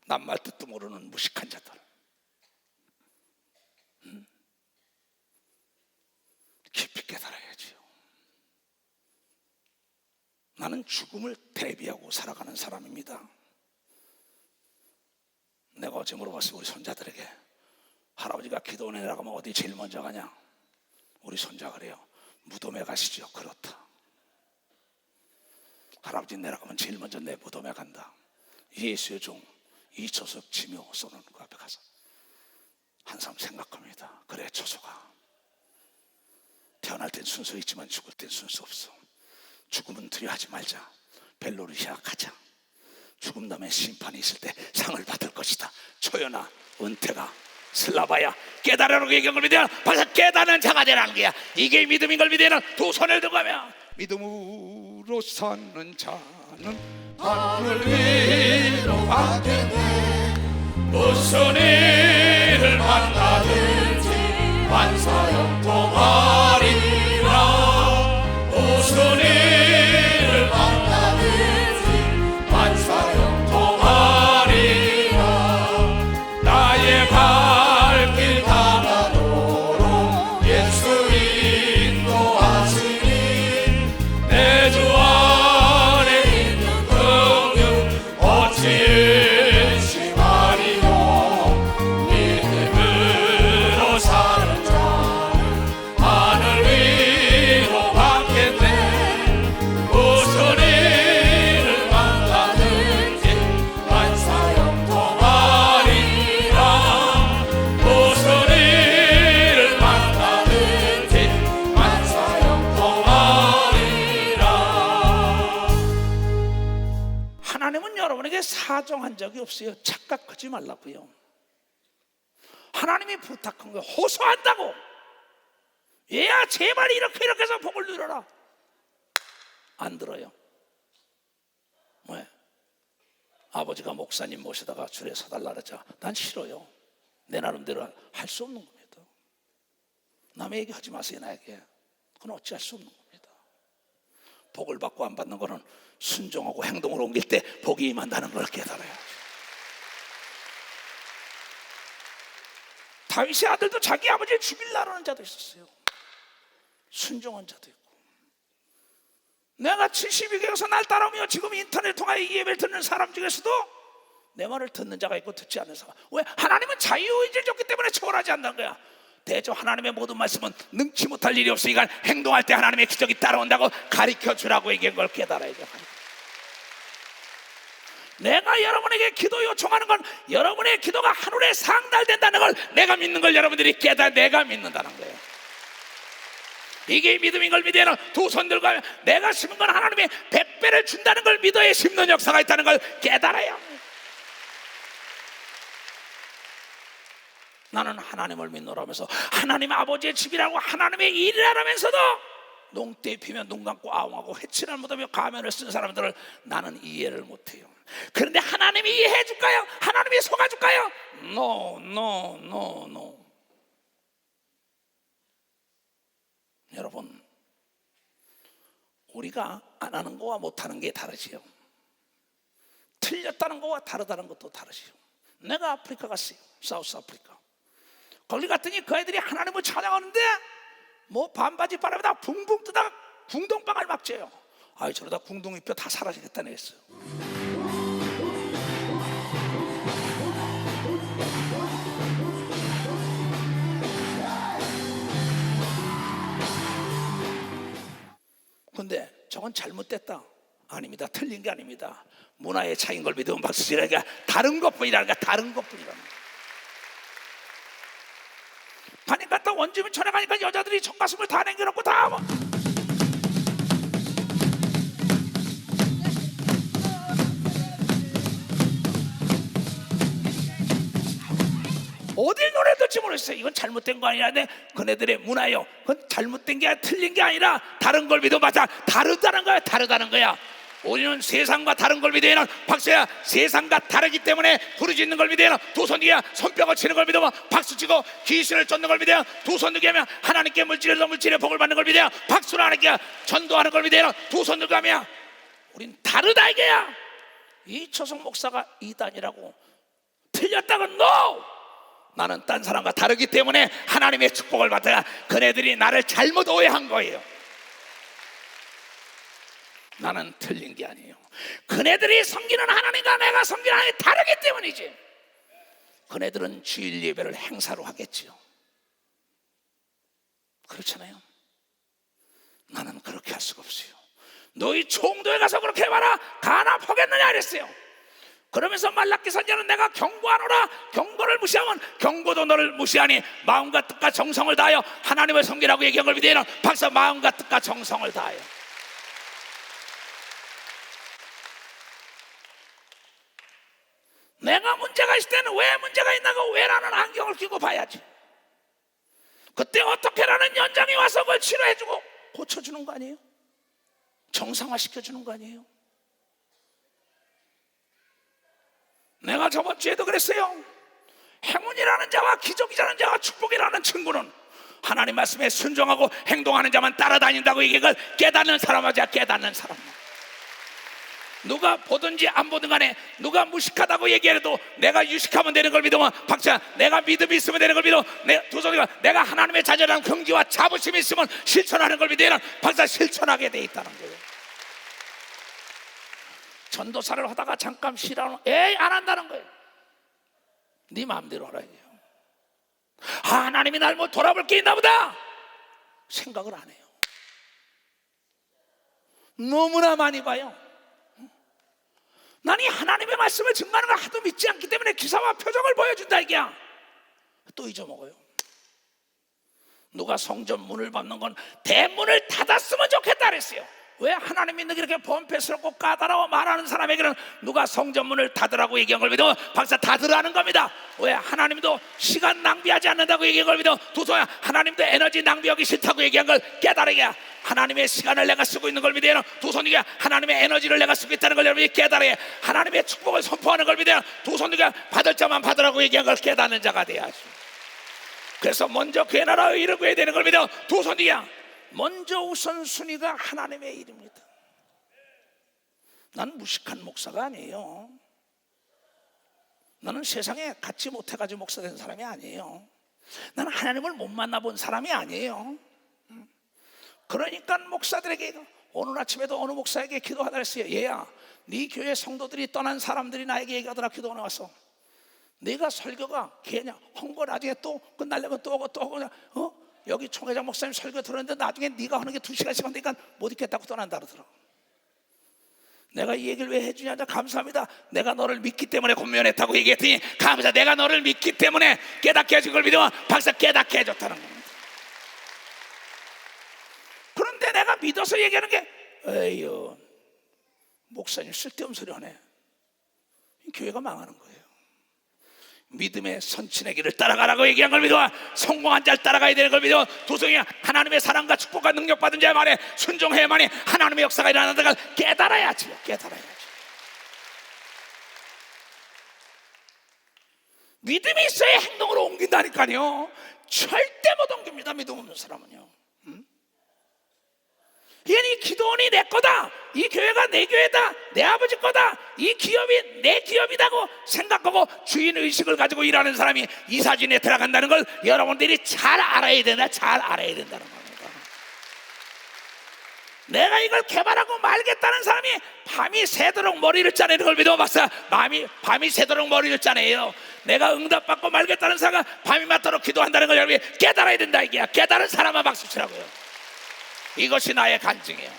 S1: 난 말 뜻도 모르는 무식한 자들. 깊이 깨달아야지요. 나는 죽음을 대비하고 살아가는 사람입니다. 내가 어제 물어봤어요. 우리 손자들에게 할아버지가 기도원에 내려가면 어디 제일 먼저 가냐? 우리 손자가 그래요. 무덤에 가시죠. 그렇다. 할아버지 내려가면 제일 먼저 내 무덤에 간다. 예수의 종 이초석 지묘 쏘는 그 앞에 가서 한사람 생각합니다. 그래 초석아, 태어날 땐 순서 있지만 죽을 땐 순서 없어. 죽음은 두려워하지 말자. 벨로루시아 가자. 죽음 다음에 심판이 있을 때 상을 받을 것이다. 초연아 은퇴가 슬라바야, 깨달으라고 얘기한 걸 믿으면 벌써 깨닫는 자가 되라는 거야. 이게 믿음인 걸 믿으면 두 손을 들고 가면 믿음으로 사는 자는 하늘 위로 가게 돼.
S2: 무슨 일을 만나든지 만사형통하리라. 무슨 일을 만나든지 만사형통하리라. 나의 발길 가나도록 예수 인도하시니 내 주 안에 있는 긍휼 어찌 의심하리요. 믿음으로 사는 자는 하늘 위로 가겠네. 무슨 일을 만나든지 만사형통하리라. 무슨 일을 만나든지 만사형통하리라.
S1: 하나님은 여러분에게 사정한 적이 없어요. 착각하지 말라고요. 하나님이 부탁한 거 호소한다고. 얘야 제발 이렇게 해서 복을 누려라. 안 들어요. 왜? 아버지가 목사님 모시다가 줄에 서달라 그러자 난 싫어요. 내 나름대로 할 수 없는 겁니다. 남의 얘기 하지 마세요. 나에게. 그건 어찌할 수 없는 겁니다. 복을 받고 안 받는 거는 순종하고 행동을 옮길 때 복이 임한다는 걸 깨달아야죠. 다윗의 아들도 자기 아버지를 죽이려는 자도 있었어요. 순종한 자도 있고. 내가 72개에서 날 따라오며 지금 인터넷 통하여 이 예배를 듣는 사람 중에서도 내 말을 듣는 자가 있고 듣지 않는 사람. 왜? 하나님은 자유의지를 줬기 때문에 초월하지 않는 거야. 대저 하나님의 모든 말씀은 능치 못할 일이 없으니까 행동할 때 하나님의 기적이 따라온다고 가르쳐주라고 얘기한 걸 깨달아야죠. 내가 여러분에게 기도 요청하는 건 여러분의 기도가 하늘에 상달된다는 걸 내가 믿는 걸 여러분들이 내가 믿는다는 거예요. 이게 믿음인 걸 믿으면 두 손 들고 하면 내가 심은 건 하나님이 100배를 준다는 걸 믿어야 심는 역사가 있다는 걸 깨달아야 합니다. 나는 하나님을 믿노라면서 하나님 아버지의 집이라고 하나님의 일이라면서도 농대에 피면 눈 감고 아웅하고 해치를 못하며 가면을 쓴 사람들을 나는 이해를 못해요. 그런데 하나님이 이해해 줄까요? 하나님이 속아 줄까요? No. 여러분, 우리가 안 하는 거와 못하는 게 다르지요. 틀렸다는 거와 다르다는 것도 다르지요. 내가 아프리카 갔어요. 사우스 아프리카. 거기 갔더니 그 애들이 하나님을 찬양하는데 뭐 반바지 바람에다 붕붕 뜨다가 궁동방을 막 쬐요. 아이 저러다 궁둥이 뼈 다 사라지겠다네 했어요. 근데 저건 잘못됐다. 아닙니다. 틀린 게 아닙니다. 문화의 차이인 걸 믿으면 박수치라니까 다른 것뿐이라니까 다른 것뿐이라는 거야. 가니까 또 원주민 전에 가니까 여자들이 젖가슴을 다 남겨놓고 다 뭐. 어딜 노래 들지 모르겠어요. 이건 잘못된 거 아니라 그네들의 문화요. 그건 잘못된 게 아니라 틀린 게 아니라 다른 걸 믿어 맞아. 다르다는 거야. 다르다는 거야. 우리는 세상과 다른 걸 믿어야 박수야. 세상과 다르기 때문에 부르짖는 걸 믿어야 두 손 뒤에 손뼉을 치는 걸 믿으면 박수치고 귀신을 쫓는 걸 믿어야 두 손 들게 하면 하나님께 물질에서 물질의 복을 받는 걸 믿어야 박수를 하나님께 전도하는 걸 믿어야 두 손 들고 하면 우린 다르다 이게야. 이초성 목사가 이단이라고 틀렸다고 NO! 나는 딴 사람과 다르기 때문에 하나님의 축복을 받아야 그네들이 나를 잘못 오해한 거예요. 나는 틀린 게 아니에요. 그네들이 섬기는 하나님과 내가 섬기는 하나님이 다르기 때문이지. 그네들은 주일 예배를 행사로 하겠지요. 그렇잖아요. 나는 그렇게 할 수가 없어요. 너희 총도에 가서 그렇게 해봐라. 간합하겠느냐 그랬어요. 그러면서 말라기 선지자는 내가 경고하노라. 경고를 무시하면 경고도 너를 무시하니 마음과 뜻과 정성을 다하여 하나님을 섬기라고 얘기한 걸 믿으면 박사 마음과 뜻과 정성을 다하여. 내가 문제가 있을 때는 왜 문제가 있나고 왜라는 안경을 끼고 봐야지. 그때 어떻게라는 연장이 와서 그걸 치료해주고 고쳐주는 거 아니에요? 정상화시켜주는 거 아니에요? 내가 저번 주에도 그랬어요. 행운이라는 자와 기적이라는 자와 축복이라는 친구는 하나님 말씀에 순종하고 행동하는 자만 따라다닌다고 이걸 깨닫는 사람하자. 깨닫는 사람. 누가 보든지 안 보든 간에 누가 무식하다고 얘기해도 내가 유식하면 되는 걸 믿으면 박자 내가 믿음이 있으면 되는 걸 믿어. 두 손이가 내가 하나님의 자녀라는 긍지와 자부심이 있으면 실천하는 걸 믿으면 박자 실천하게 돼 있다는 거예요. 전도사를 하다가 잠깐 쉬라는 에이 안 한다는 거예요. 네 마음대로 하라 해요. 하나님이 날 뭐 돌아볼 게 있나 보다 생각을 안 해요. 너무나 많이 봐요. 나는 하나님의 말씀을 증거하는 걸 하도 믿지 않기 때문에 기사와 표적을 보여준다 이게야. 또 잊어먹어요. 누가 성전 문을 밟는 건 대문을 닫았으면 좋겠다 그랬어요. 왜 하나님 믿는 게 이렇게 범패스럽고 까다로워 말하는 사람에게는 누가 성전 문을 닫으라고 얘기한 걸 믿어? 박사 닫으라는 겁니다. 왜? 하나님도 시간 낭비하지 않는다고 얘기한 걸 믿어? 두손야 하나님도 에너지 낭비하기 싫다고 얘기한 걸 깨달으게. 하나님의 시간을 내가 쓰고 있는 걸 믿어요. 두 손이가 하나님의 에너지를 내가 쓰고 있다는 걸 여러분이 깨달아야. 하나님의 축복을 선포하는 걸 믿어요. 두 손이가 받을 자만 받으라고 얘기한 걸 깨닫는 자가 돼야지. 그래서 먼저 그의 나라의 일을 구해야 되는 걸 믿어. 두 손이야 먼저 우선순위가 하나님의 일입니다. 나는 무식한 목사가 아니에요. 나는 세상에 갖지 못해가지고 목사 된 사람이 아니에요. 나는 하나님을 못 만나본 사람이 아니에요. 그러니까 목사들에게 오늘 아침에도 어느 목사에게 기도하다 했어요. 얘야 네 교회 성도들이 떠난 사람들이 나에게 얘기하더라. 기도가 나왔어. 네가 설교가 걔냐 헝거 나중에 또 끝나려면 또 오고 여기 총회장 목사님 설교 들었는데 나중에 네가 하는 게 2시간씩 하니까 못 있겠다고 떠난다 그러더라고. 내가 이 얘기를 왜 해주냐. 감사합니다. 내가 너를 믿기 때문에 권면했다고 얘기했더니 감사합니다. 내가 너를 믿기 때문에 깨닫게 해준 걸 믿으면 박사 깨닫게 해줬다는 겁니다. 그런데 내가 믿어서 얘기하는 게 에휴 목사님 쓸데없는 소리 하네. 교회가 망하는 거예요. 믿음의 선친의 길을 따라가라고 얘기한 걸 믿어. 성공한 자를 따라가야 되는 걸 믿어. 도성이 하나님의 사랑과 축복과 능력 받은 자의 말에 순종해야만이 하나님의 역사가 일어난다는 걸 깨달아야지. 믿음이 있어야 행동으로 옮긴다니까요. 절대 못 옮깁니다. 믿음 없는 사람은요. 이 기도원이 내 거다. 이 교회가 내 교회다. 내 아버지 거다. 이 기업이 내 기업이라고 생각하고 주인의식을 가지고 일하는 사람이 이 사진에 들어간다는 걸 여러분들이 잘 알아야 된다. 잘 알아야 된다는 겁니다. 내가 이걸 개발하고 말겠다는 사람이 밤이 새도록 머리를 짜내는 걸 믿어 봤어. 밤이 새도록 머리를 짜내요. 내가 응답받고 말겠다는 사람은 밤이 맞도록 기도한다는 걸 여러분이 깨달아야 된다. 이게 깨달은 사람만 박수 치라고요. 이것이 나의 간증이에요.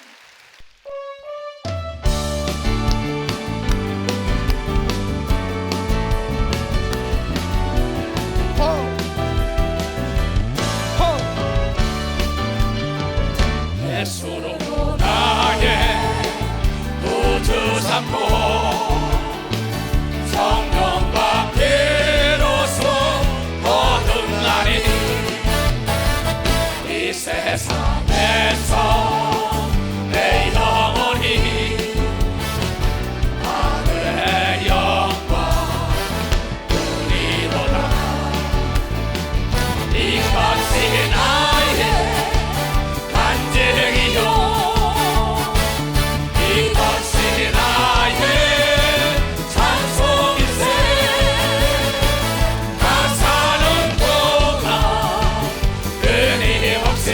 S2: 예수로 나의 구주 삼고 성령과 피로써 거듭나니 이 세상에서 내 영혼이 하늘의 영광 누리도다. 이것이 나의 간증이요 이것이 나의 찬송일세. 나 사는 동안 끊임없이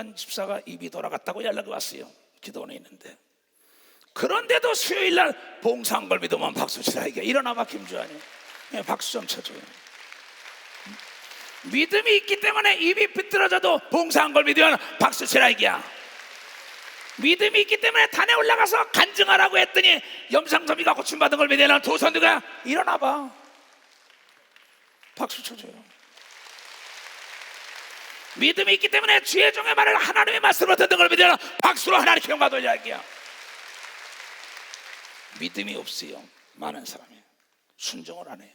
S1: 김주환 집사가 입이 돌아갔다고 연락이 왔어요. 기도원에 있는데. 그런데도 수요일날 봉사한 걸 믿으면 박수 치라. 이게 일어나봐 김주환이. 예, 박수 좀 쳐줘요. 믿음이 있기 때문에 입이 비뚤어져도 봉사한 걸 믿으면 박수 치라 이게야. 믿음이 있기 때문에 단에 올라가서 간증하라고 했더니 염상섭이가 고침받은 걸 믿으면 두 손들가 일어나봐. 박수 쳐줘요. 믿음이 있기 때문에 주의 종의 말을 하나님의 말씀으로 듣는 걸 믿으면 박수로 하나님께 영광 돌려 이게야. 믿음이 없어요. 많은 사람이 순종을 안 해요.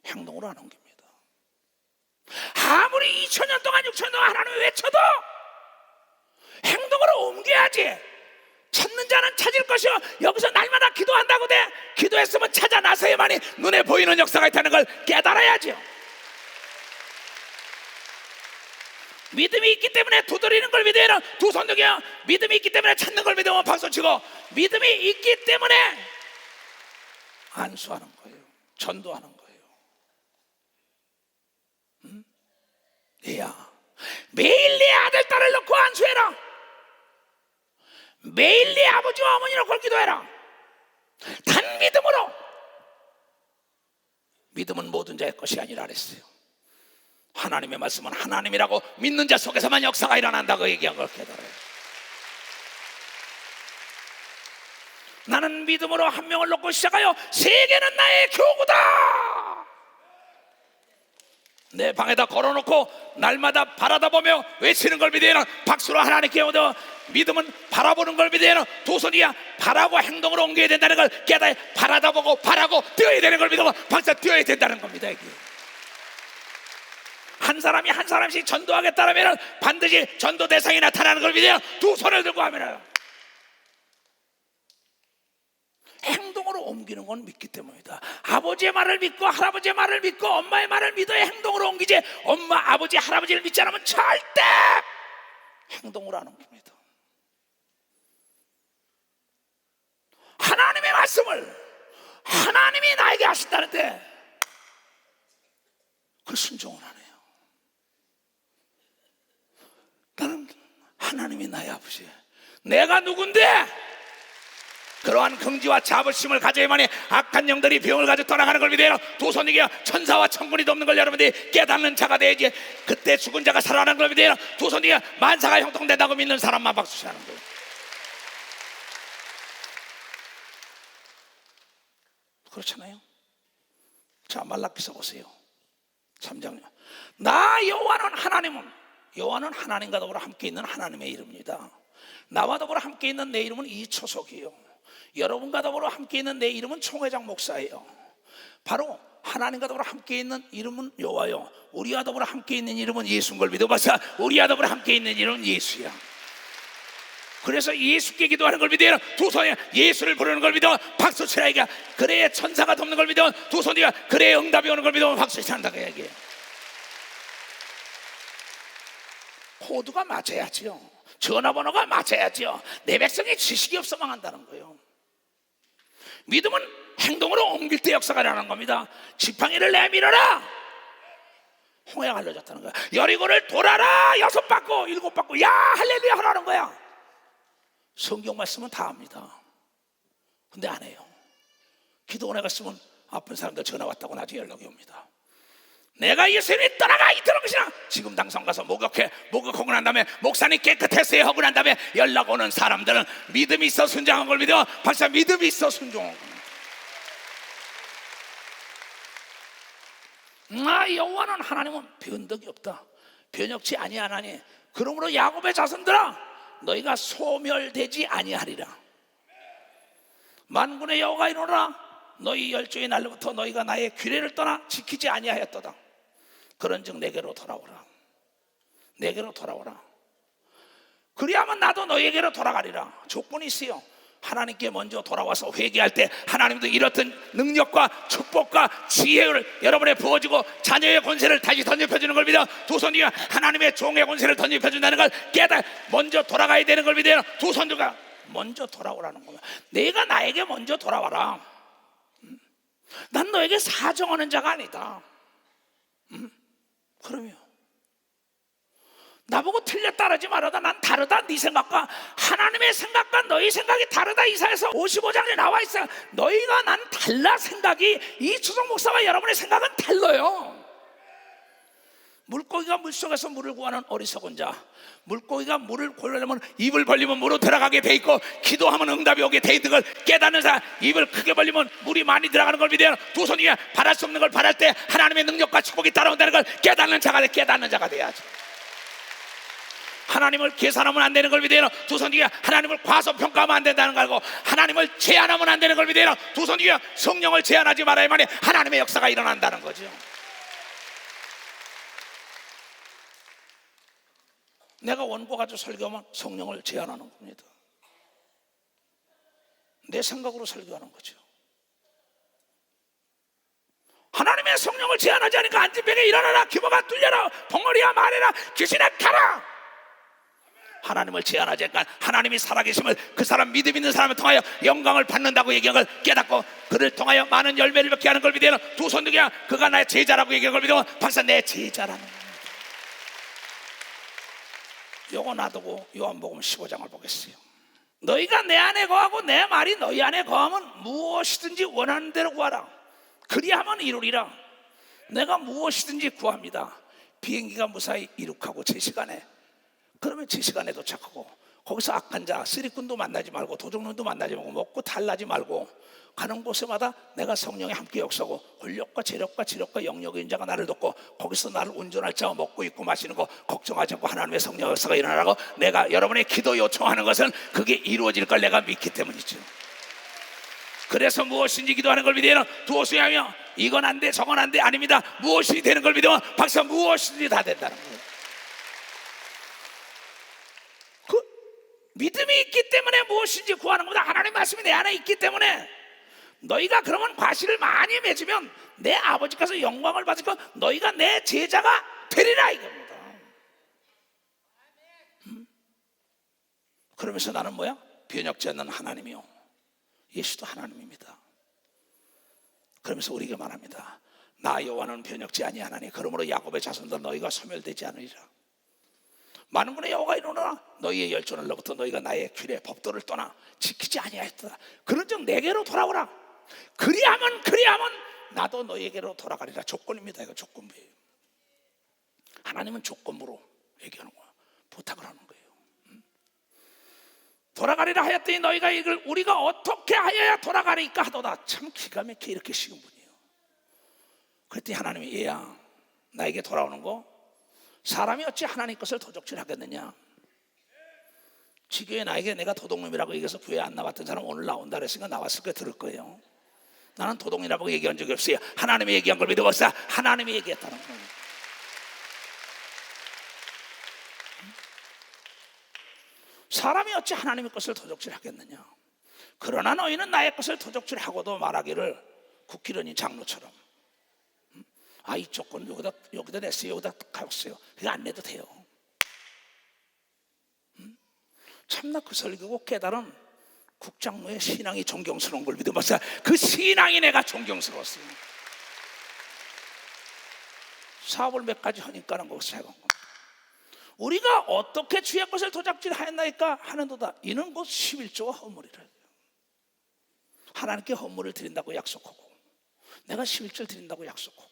S1: 행동으로 안 옮깁니다. 아무리 2000년 동안 6000년 동안 하나님을 외쳐도 행동으로 옮겨야지. 찾는 자는 찾을 것이요 여기서 날마다 기도한다고 돼. 기도했으면 찾아 나서야만이 눈에 보이는 역사가 있다는 걸 깨달아야죠. 믿음이 있기 때문에 두드리는 걸 믿으면 두 손 들게요. 믿음이 있기 때문에 찾는 걸 믿으면 박수치고, 믿음이 있기 때문에 안수하는 거예요. 전도하는 거예요. 얘야, 매일 내 아들 딸을 놓고 안수해라. 매일 내 아버지와 어머니 놓고 기도해라. 단 믿음으로. 믿음은 모든 자의 것이 아니라 그랬어요. 하나님의 말씀은 하나님이라고 믿는 자 속에서만 역사가 일어난다고 얘기한 걸 깨달아요. 나는 믿음으로 한 명을 놓고 시작하여 세계는 나의 교구다. 내 방에다 걸어놓고 날마다 바라다 보며 외치는 걸 믿으면 박수로 하나님께 얻어. 믿음은 바라보는 걸 믿으면 두 손이야. 바라고 행동으로 옮겨야 된다는 걸 깨달아. 바라다 보고 바라고 뛰어야 되는 걸 믿으면 박수 뛰어야 된다는 겁니다. 이게. 한 사람이 한 사람씩 전도하겠다면 반드시 전도 대상이 나타나는 걸 믿으면 두 손을 들고 하면 행동으로 옮기는 건 믿기 때문이다. 아버지의 말을 믿고 할아버지의 말을 믿고 엄마의 말을 믿어야 행동으로 옮기지, 엄마, 아버지, 할아버지를 믿지 않으면 절대 행동으로 안 옮깁니다. 하나님의 말씀을 하나님이 나에게 하신다는데 그 순종을 안 해요. 나는 하나님이 나의 아버지, 내가 누군데 그러한 긍지와 자부심을 가져야만이 악한 영들이 병을 가지고 떠나가는 걸 믿어요. 두 손이게 천사와 천군이 돕는 걸 여러분들이 깨닫는 자가 돼야지. 그때 죽은 자가 살아나는 걸 믿어요. 두 손이게 만사가 형통된다고 믿는 사람만 박수치는 거예요. 그렇잖아요. 자, 말라기서 보세요. 3장. 나 여호와는 하나님은, 여호와는 하나님과 더불어 함께 있는 하나님의 이름입니다. 나와 더불어 함께 있는 내 이름은 이초석이요, 여러분과 더불어 함께 있는 내 이름은 총회장 목사예요. 바로 하나님과 더불어 함께 있는 이름은 여호와요, 우리와 더불어 함께 있는 이름은 예수인 걸 믿어봐서 우리와 더불어 함께 있는 이름은 예수야. 그래서 예수께 기도하는 걸 믿어요. 두 손이 예수를 부르는 걸 믿어 박수치라 이게. 그래야 천사가 돕는 걸 믿어 두 손이가 그래야 응답이 오는 걸 믿어 박수치란다고 얘기해. 코드가 맞아야지요. 전화번호가 맞아야지요. 내 백성이 지식이 없어 망한다는 거예요. 믿음은 행동으로 옮길 때 역사가 일어나는 겁니다. 지팡이를 내밀어라, 홍해가 갈라졌다는 거야. 여리고를 돌아라, 6바퀴 7바퀴 야 할렐루야 하라는 거야. 성경 말씀은 다 압니다. 근데 안 해요. 기도원에 갔으면 아픈 사람들 전화 왔다고 나중에 연락이 옵니다. 내가 예수님이 떠나가 이틀 것이나 지금 당선 가서 목욕하고 난 다음에 목사님 깨끗했어요 하고 난 다음에 연락 오는 사람들은 믿음이 있어 순종한 걸 믿어 박사 믿음이 있어 순종한 겁니다. 여호와는 하나님은 변덕이 없다. 변혁치 아니하나니 그러므로 야곱의 자손들아 너희가 소멸되지 아니하리라. 만군의 여호와가 이르노라 너희 열조의 날로부터 너희가 나의 규례를 떠나 지키지 아니하였도다. 그런즉 내게로 돌아오라. 내게로 돌아오라. 그리하면 나도 너희에게로 돌아가리라. 조건이 있어요. 하나님께 먼저 돌아와서 회개할 때 하나님도 이렇던 능력과 축복과 지혜를 여러분에 부어주고 자녀의 권세를 다시 던져펴주는 걸 믿어 두 손이 하나님의 종의 권세를 던져펴준다는 걸 깨달아 먼저 돌아가야 되는 걸 믿어요. 두 손들과 먼저 돌아오라는 거야. 내가 나에게 먼저 돌아와라. 난 너에게 사정하는 자가 아니다. 그러면 나보고 틀렸다 그러지 말아다. 난 다르다. 네 생각과 하나님의 생각과 너희 생각이 다르다. 이사야서 55장에 나와 있어. 너희가 난 달라. 생각이. 이주성 목사와 여러분의 생각은 달라요. 물고기가 물속에서 물을 구하는 어리석은 자. 물고기가 물을 구하려면 입을 벌리면 물로 들어가게 돼 있고, 기도하면 응답이 오게 돼 있는 걸 깨닫는 사람. 입을 크게 벌리면 물이 많이 들어가는 걸 믿어요. 두 손 위에 바랄 수 없는 걸 바랄 때 하나님의 능력과 축복이 따라온다는 걸 깨닫는 자가 돼야죠. 하나님을 계산하면 안 되는 걸 믿어요. 두 손 위에 하나님을 과소평가하면 안 된다는 걸 알고, 하나님을 제한하면 안 되는 걸 믿어요. 두 손 위에 성령을 제한하지 말아야만이 하나님의 역사가 일어난다는 거죠. 내가 원고 가지고 설교하면 성령을 제한하는 겁니다. 내 생각으로 설교하는 거죠. 하나님의 성령을 제한하지 않으니까 안진병에 일어나라, 기모가 뚫려라, 벙어리야 말해라, 귀신아 가라. 하나님을 제한하지 않으니까 하나님이 살아계심을 그 사람 믿음 있는 사람을 통하여 영광을 받는다고 얘기한 걸 깨닫고, 그를 통하여 많은 열매를 맺게 하는 걸 믿어요. 두 손 들게 그가 나의 제자라고 얘기한 걸 믿으면 벌써 내 제자라는 겁니다. 요거 놔두고 요한복음 15장을 보겠어요. 너희가 내 안에 거하고 내 말이 너희 안에 거하면 무엇이든지 원하는 대로 구하라. 그리하면 이루리라. 내가 무엇이든지 구합니다. 비행기가 무사히 이륙하고 제 시간에, 그러면 제 시간에 도착하고, 거기서 악한 자, 쓰리꾼도 만나지 말고 도둑놈도 만나지 말고 먹고 탈나지 말고, 가는 곳에마다 내가 성령이 함께 역사고 권력과 재력과 지력과 영역의 인자가 나를 돕고, 거기서 나를 운전할 자와 먹고 입고 마시는 거 걱정하지 않고 하나님의 성령 역사가 일어나라고 내가 여러분의 기도 요청하는 것은 그게 이루어질 걸 내가 믿기 때문이죠. 그래서 무엇인지 기도하는 걸 믿으면 두어서 하며 이건 안 돼 저건 안 돼 아닙니다. 무엇이 되는 걸 믿으면 박사 무엇이든지 다 된다는 거예요. 그 믿음이 있기 때문에 무엇인지 구하는 겁니다. 하나님의 말씀이 내 안에 있기 때문에. 너희가 그러면 과실을 많이 맺으면 내 아버지께서 영광을 받으시고 너희가 내 제자가 되리라 이겁니다. 그러면서 나는 뭐야? 변혁지 않는 하나님이요, 예수도 하나님입니다. 그러면서 우리에게 말합니다. 나 여호와는 변혁지 아니하나니 그러므로 야곱의 자손들 너희가 소멸되지 않으리라. 만군의 여호와가 이르노라. 너희의 열조를로부터 너희가 나의 규례 법도를 떠나 지키지 아니하였다. 그런즉 내게로 돌아오라. 그리하면 나도 너희에게로 돌아가리라. 조건입니다. 이거 조건부예요. 하나님은 조건부로 얘기하는 거야. 부탁을 하는 거예요. 돌아가리라 하였더니 너희가 이걸 우리가 어떻게 하여야 돌아가리까 하도다. 참 기가 막히게 이렇게 쉬운 분이에요. 그랬더니 하나님이 얘야, 나에게 돌아오는 거 사람이 어찌 하나님 것을 도적질하겠느냐. 지교에 나에게 내가 도둑놈이라고 얘기해서 교회 안 나왔던 사람 오늘 나온다 그랬으니까 나왔을 거 들을 거예요. 나는 도둑이라고 얘기한 적이 없어요. 하나님이 얘기한 걸 믿어봤어. 하나님이 얘기했다는 거예요. 사람이 어찌 하나님의 것을 도적질하겠느냐. 그러나 너희는 나의 것을 도적질하고도 말하기를 국기련이 장로처럼 이 조건 여기다 냈어요, 여기다 가셨어요. 그거 안 내도 돼요. 참나 그 설교고 깨달은 국장로의 신앙이 존경스러운 걸 믿어봤어요. 그 신앙이 내가 존경스러웠어요. 사업을 몇 가지 하니까는 거기서 해본 겁니다. 우리가 어떻게 주의 것을 도적질하였나이까 하는도다. 이는 곧 11조와 헌물이라. 하나님께 헌물을 드린다고 약속하고 내가 11조를 드린다고 약속하고,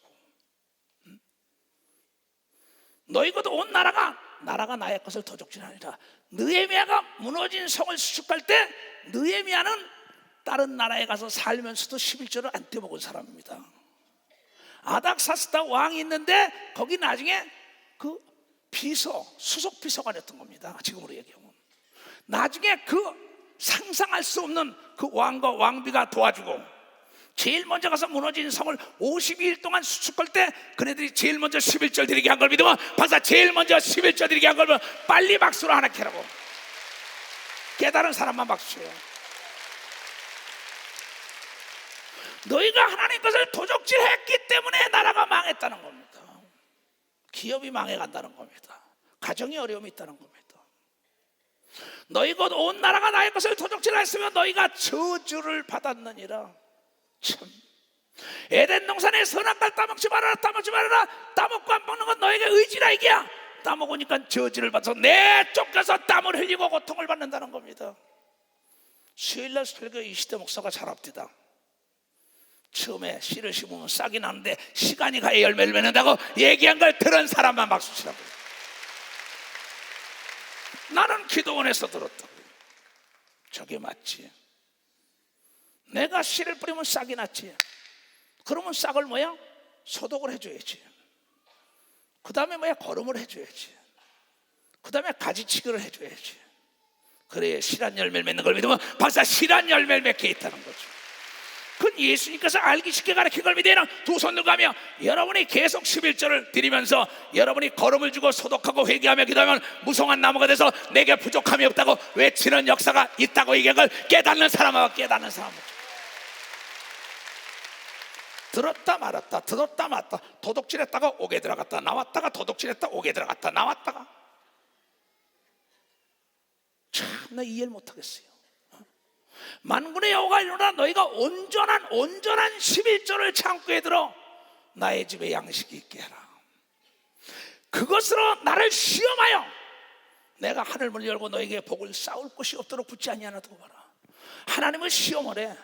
S1: 너희가 온 나라가 나의 것을 도적질하니라. 느헤미야가 무너진 성을 수축할 때 느헤미야는 다른 나라에 가서 살면서도 11조를 안 떼먹은 사람입니다. 아닥사스다 왕이 있는데 거기 나중에 그 수석 비서가 됐던 겁니다. 지금으로 얘기하면 나중에 그 상상할 수 없는 그 왕과 왕비가 도와주고, 제일 먼저 가서 무너진 성을 52일 동안 수축할 때 그네들이 제일 먼저 11절 드리게 한 걸 믿으면 박사 제일 먼저 11절 드리게 한 걸 빨리 박수로 하나 캐라고. 깨달은 사람만 박수해요. 너희가 하나님 것을 도적질했기 때문에 나라가 망했다는 겁니다. 기업이 망해간다는 겁니다. 가정이 어려움이 있다는 겁니다. 너희 곧 온 나라가 나의 것을 도적질했으면 너희가 저주를 받았느니라. 참, 에덴 동산에 선악과를 따먹지 말아라. 따먹지 말아라. 따먹고 안 먹는 건 너에게 의지라. 이게야. 따먹으니까 저지를 받아서 내쫓겨서 땀을 흘리고 고통을 받는다는 겁니다. 수요일날 설교 이시대 목사가 잘 앞디다. 처음에 씨를 심으면 싹이 나는데 시간이 가야 열매를 맺는다고 얘기한 걸 들은 사람만 박수 치라고. 나는 기도원에서 들었다. 저게 맞지. 내가 씨를 뿌리면 싹이 났지. 그러면 싹을 뭐야? 소독을 해줘야지. 그 다음에 뭐야? 거름을 해줘야지. 그 다음에 가지치기를 해줘야지. 그래야 실한 열매를 맺는 걸 믿으면 벌써 실한 열매를 맺게 있다는 거죠. 그건 예수님께서 알기 쉽게 가르친 걸 믿으면 두 손 들고 가며 여러분이 계속 11절을 드리면서 여러분이 거름을 주고 소독하고 회개하며 기도하면 무성한 나무가 돼서 내게 부족함이 없다고 외치는 역사가 있다고 얘기한 걸 깨닫는 사람과 깨닫는 사람은 들었다 말았다 들었다 말았다 도둑질했다가 옥에 들어갔다 나왔다가 도둑질했다 옥에 들어갔다 나왔다가 참 나 이해를 못하겠어요. 만군의 여호와가 이르노라 너희가 온전한 11조를 창고에 들어 나의 집에 양식이 있게 하라. 그것으로 나를 시험하여 내가 하늘문을 열고 너에게 복을 쌓을 곳이 없도록 붙지 아니하나 두고 봐라. 하나님을 시험을 해.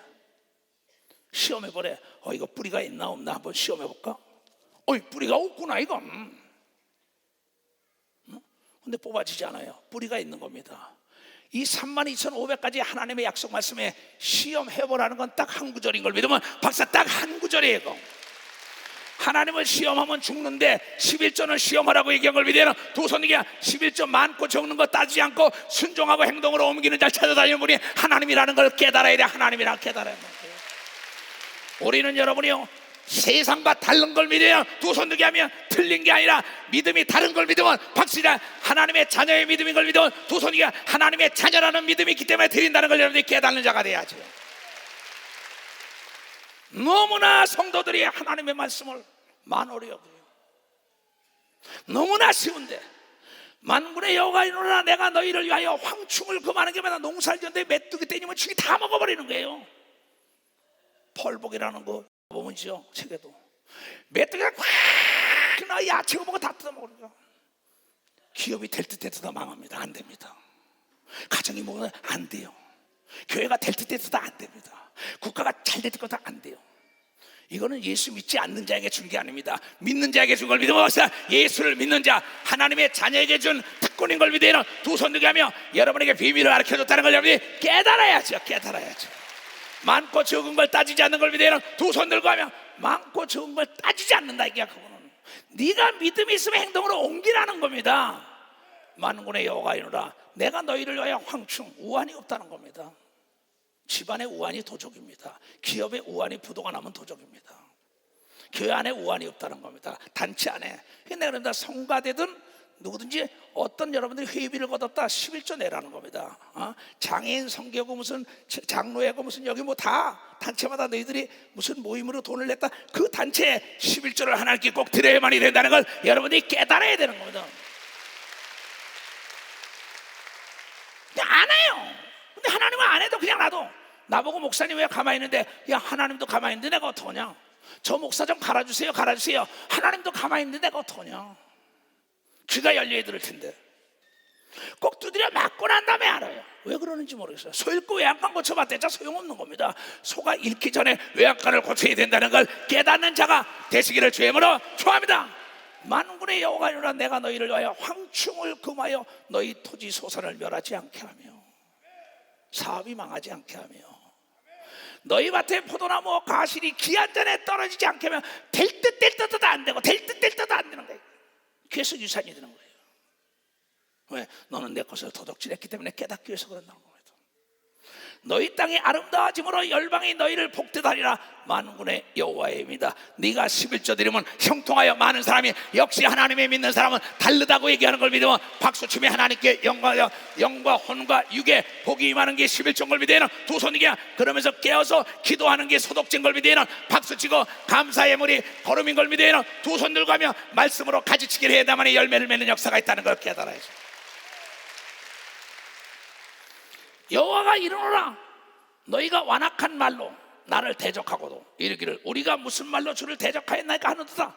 S1: 시험해보래. 이거 뿌리가 있나 없나 한번 시험해볼까? 뿌리가 없구나 이건. 근데 뽑아지지 않아요. 뿌리가 있는 겁니다. 이 32,500가지 하나님의 약속 말씀에 시험해보라는 건 딱 한 구절인 걸 믿으면 박사 딱 한 구절이에요. 이거. 하나님을 시험하면 죽는데 11조는 시험하라고 얘기한 걸 믿으면 두 손이야 11조 많고 적는 거 따지지 않고 순종하고 행동으로 옮기는 자를 찾아다니는 분이 하나님이라는 걸 깨달아야 돼. 하나님이라는 걸 깨달아야 돼. 우리는 여러분이요 세상과 다른 걸 믿으면 두 손 들게 하면 틀린 게 아니라 믿음이 다른 걸 믿으면 박수자 하나님의 자녀의 믿음인 걸 믿으면 두 손 들게 하나님의 자녀라는 믿음이 있기 때문에 드린다는 걸 여러분이 깨닫는 자가 돼야죠. 너무나 성도들이 하나님의 말씀을 만홀히 여겨요. 너무나 쉬운데 만군의 여호와가 이르노라 내가 너희를 위하여 황충을 금하는 게 맨날 농사를 지었는데 메뚜기 떼니면 죽이 다 먹어버리는 거예요. 펄복이라는 거 보면요 책에도 메뚜기가 꽉 야채고 뭐고 다 뜯어먹으니까 기업이 될 듯 해도 다 망합니다. 안 됩니다. 가정이 먹으면 안 돼요. 교회가 될 듯 해도 안 됩니다. 국가가 잘 될 것도 안 돼요. 이거는 예수 믿지 않는 자에게 준 게 아닙니다. 믿는 자에게 준 걸 믿으면 예수를 믿는 자 하나님의 자녀에게 준 특권인 걸 믿으면 두 손 들게 하며 여러분에게 비밀을 가르쳐줬다는 걸 여러분이 깨달아야죠. 많고 적은 걸 따지지 않는 걸 믿으면 두 손 들고 하며 많고 적은 걸 따지지 않는다. 이게 그거는 네가 믿음이 있으면 행동으로 옮기라는 겁니다. 만군의 여호와가 이르노라 내가 너희를 위하여 황충 우환이 없다는 겁니다. 집안에 우환이 도적입니다. 기업에 우환이 부도가 나면 도적입니다. 교회 안에 우환이 없다는 겁니다. 단체 안에. 내가 그런다 성가되든 누구든지 어떤 여러분들이 회비를 걷었다 11조 내라는 겁니다. 장애인 성교고 무슨 장로회고 무슨 여기 뭐 다 단체마다 너희들이 무슨 모임으로 돈을 냈다 그 단체에 11조를 하나님께 꼭 드려야만이 된다는 걸 여러분들이 깨달아야 되는 겁니다. 근데 안 해요. 근데 하나님은 안 해도 그냥 놔둬. 나보고 목사님 왜 가만히 있는데 야 하나님도 가만히 있는데 내가 어떡하냐. 저 목사 좀 갈아주세요. 하나님도 가만히 있는데 내가 어떡하냐. 귀가 열려야 들을 텐데 꼭 두드려 맞고 난 다음에 알아요. 왜 그러는지 모르겠어요. 소 잃고 외양간 고쳐봤대자 소용없는 겁니다. 소가 잃기 전에 외양간을 고쳐야 된다는 걸 깨닫는 자가 되시기를 주의 이름으로 축원합니다. 만군의 여호와가 이르노라 내가 너희를 위하여 황충을 금하여 너희 토지 소산을 멸하지 않게 하며 사업이 망하지 않게 하며 너희 밭에 포도나무 가실이 기한 전에 떨어지지 않게 하면 될 듯 될 듯도 안 되고 될 듯 될 듯도 안 되는 거예요. 그래서 유산이 되는 거예요. 왜? 너는 내 것을 도둑질했기 때문에 깨닫기 위해서 그런다는 겁니다. 너희 땅이 아름다워짐으로 열방이 너희를 복되다리라 만군의 여호와입니다. 네가 11조 드리면 형통하여 많은 사람이 역시 하나님의 믿는 사람은 다르다고 얘기하는 걸 믿으면 박수치며 하나님께 영과 혼과 육에 복이 임하는 게 11조인 걸 믿으면 두 손이게 그러면서 깨어서 기도하는 게 소독된 걸 믿으면 박수치고 감사의 물이 거름인 걸 믿으면 두 손 들고 가며 말씀으로 가지치기를 해야만이 열매를 맺는 역사가 있다는 걸 깨달아야죠. 여호와가 이르노라 너희가 완악한 말로 나를 대적하고도 이르기를 우리가 무슨 말로 주를 대적하였나이까 하는도다.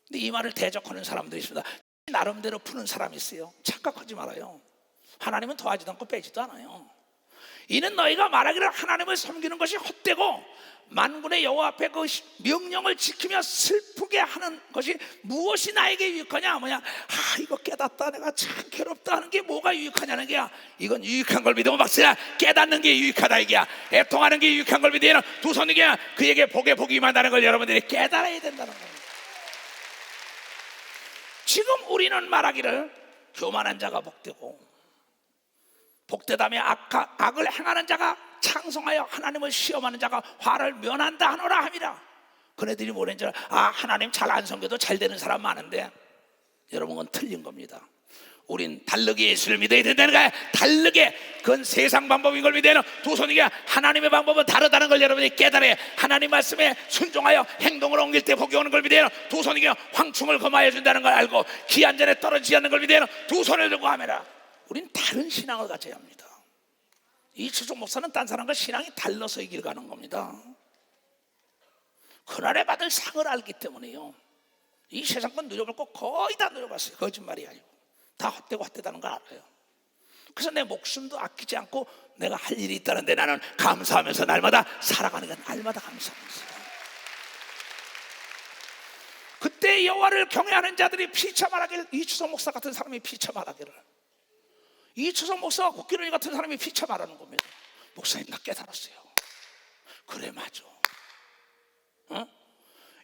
S1: 근데 이 말을 대적하는 사람들이 있습니다. 나름대로 푸는 사람이 있어요. 착각하지 말아요. 하나님은 더하지도 않고 빼지도 않아요. 이는 너희가 말하기를 하나님을 섬기는 것이 헛되고 만군의 여호와 앞에 그 명령을 지키며 슬프게 하는 것이 무엇이 나에게 유익하냐? 뭐냐? 이거 깨닫다 내가 참 괴롭다 하는 게 뭐가 유익하냐는 게야. 이건 유익한 걸 믿으면 박수야. 깨닫는 게 유익하다 이게야. 애통하는 게 유익한 걸 믿으면 두 손이 그냥 그에게 복에 복이 임한다는 걸 여러분들이 깨달아야 된다는 거예요. 지금 우리는 말하기를 교만한 자가 복되고 복되다며 악을 행하는 자가 창성하여 하나님을 시험하는 자가 화를 면한다 하노라 함이라. 그네들이 뭐라는 줄 하나님 잘 안 섬겨도 잘 되는 사람 많은데 여러분 그건 틀린 겁니다. 우린 다르게 예수를 믿어야 된다는 거야. 다르게 그건 세상 방법인 걸 믿어야 되는 두 손이게 하나님의 방법은 다르다는 걸 여러분이 깨달아야 하나님 말씀에 순종하여 행동을 옮길 때 복이 오는 걸 믿어야 되는 두 손이게 황충을 검하여 준다는 걸 알고 기한 전에 떨어지지 않는 걸 믿어야 되는 두 손을 들고 하매라. 우린 다른 신앙을 가져야 합니다. 이추종 목사는 딴 사람과 신앙이 달라서 이 길 가는 겁니다. 그날에 받을 상을 알기 때문에요. 이 세상 건 누려볼 거 거의 다 누려봤어요. 거짓말이 아니고 다 헛되고 헛되다는 거 알아요. 그래서 내 목숨도 아끼지 않고 내가 할 일이 있다는데 나는 감사하면서 날마다 살아가는 게 날마다 감사하면서. 그때 여호와를 경외하는 자들이 피차 말하기를 이추성 목사 같은 사람이 피차 말하기를 이추성 목사와 국기론이 같은 사람이 피차 말하는 겁니다. 목사님 나 깨달았어요. 그래 맞아.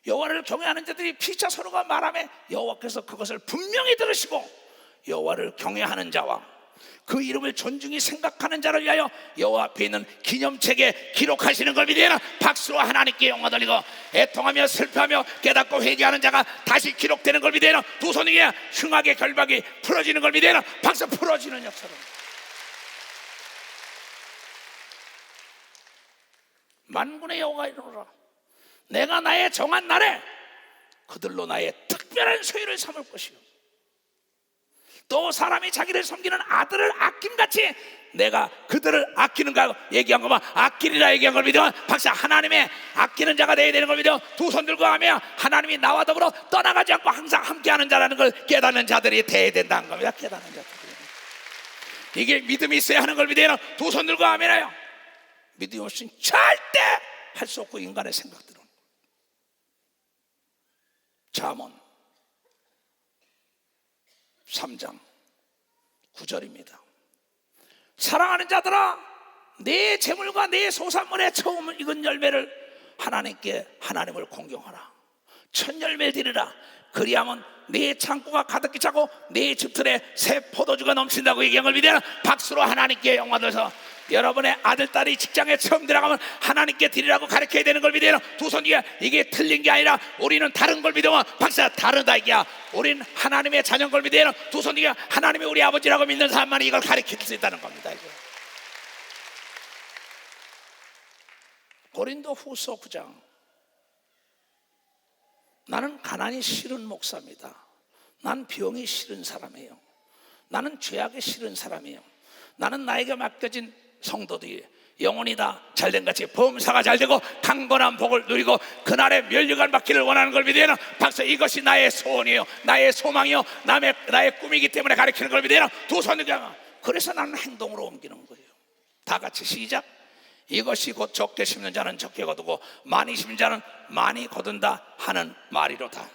S1: 여호와를 경외하는 자들이 피차 서로가 말하며 여호와께서 그것을 분명히 들으시고 여호와를 경외하는 자와 그 이름을 존중히 생각하는 자를 위하여 여호와 앞에 있는 기념책에 기록하시는 걸 믿으나 박수로 하나님께 영광 돌리고 애통하며 슬퍼하며 깨닫고 회개하는 자가 다시 기록되는 걸 믿으나 두 손이 흉악의 결박이 풀어지는 걸 믿으나 박수 풀어지는 역사로 만군의 여호와가 이르노라 내가 나의 정한 날에 그들로 나의 특별한 소유를 삼을 것이요 또 사람이 자기를 섬기는 아들을 아낌같이 내가 그들을 아끼는가 얘기한 것만 아끼리라 얘기한 걸 믿으면 박사 하나님의 아끼는 자가 되어야 되는 걸 믿어 두 손 들고 하며 하나님이 나와 더불어 떠나가지 않고 항상 함께하는 자라는 걸 깨닫는 자들이 되어야 된다는 겁니다. 깨닫는 자들이 이게 믿음이 있어야 하는 걸 믿어요. 두 손 들고 하면요 믿음이 없이는 절대 할 수 없고 인간의 생각들은 잠언 3장 9절입니다. 사랑하는 자들아 내 재물과 내 소산물의 처음 익은 열매를 하나님을 공경하라. 첫 열매 드리라. 그리하면 내 창고가 가득히 차고 내 집틀에 새 포도주가 넘친다고 얘기한 걸 믿으면 박수로 하나님께 영광 돌려서 여러분의 아들, 딸이 직장에 처음 들어가면 하나님께 드리라고 가르쳐야 되는 걸 믿어요. 두 손이야 이게 틀린 게 아니라 우리는 다른 걸 믿으면 박사 다르다 이게야. 우린 하나님의 자녀인 걸 믿어요. 두 손이야 하나님이 우리 아버지라고 믿는 사람만이 이걸 가르칠 수 있다는 겁니다. 이게. 고린도 후서 9장 나는 가난이 싫은 목사입니다. 난 병이 싫은 사람이에요. 나는 죄악이 싫은 사람이에요. 나는 나에게 맡겨진 성도들이 영혼이 다 잘된 같이 범사가 잘되고 강건한 복을 누리고 그날의 멸류관 받기를 원하는 걸 믿으나 박사 이것이 나의 소원이에요. 나의 소망이요 나의 꿈이기 때문에 가르치는 걸 믿으나 두 손을 그래서 나는 행동으로 옮기는 거예요. 다 같이 시작. 이것이 곧 적게 심는 자는 적게 거두고 많이 심는 자는 많이 거둔다 하는 말이로다.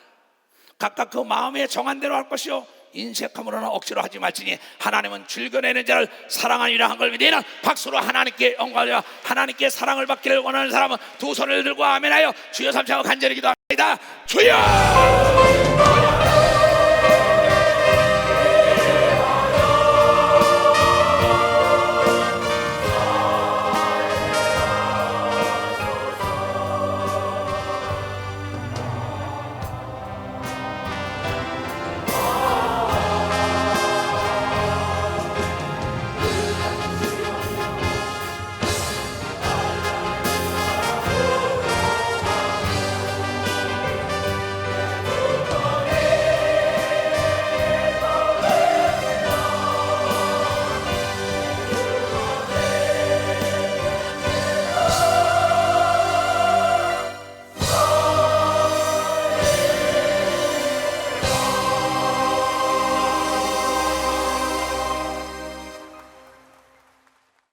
S1: 각각 그 마음에 정한 대로 할 것이요 인색함으로는 억지로 하지 말지니 하나님은 즐겨내는 자를 사랑하니라 한 걸 믿으나 박수로 하나님께 영광하여 하나님께 사랑을 받기를 원하는 사람은 두 손을 들고 아멘하여 주여 삼창하고 간절히 기도합니다. 주여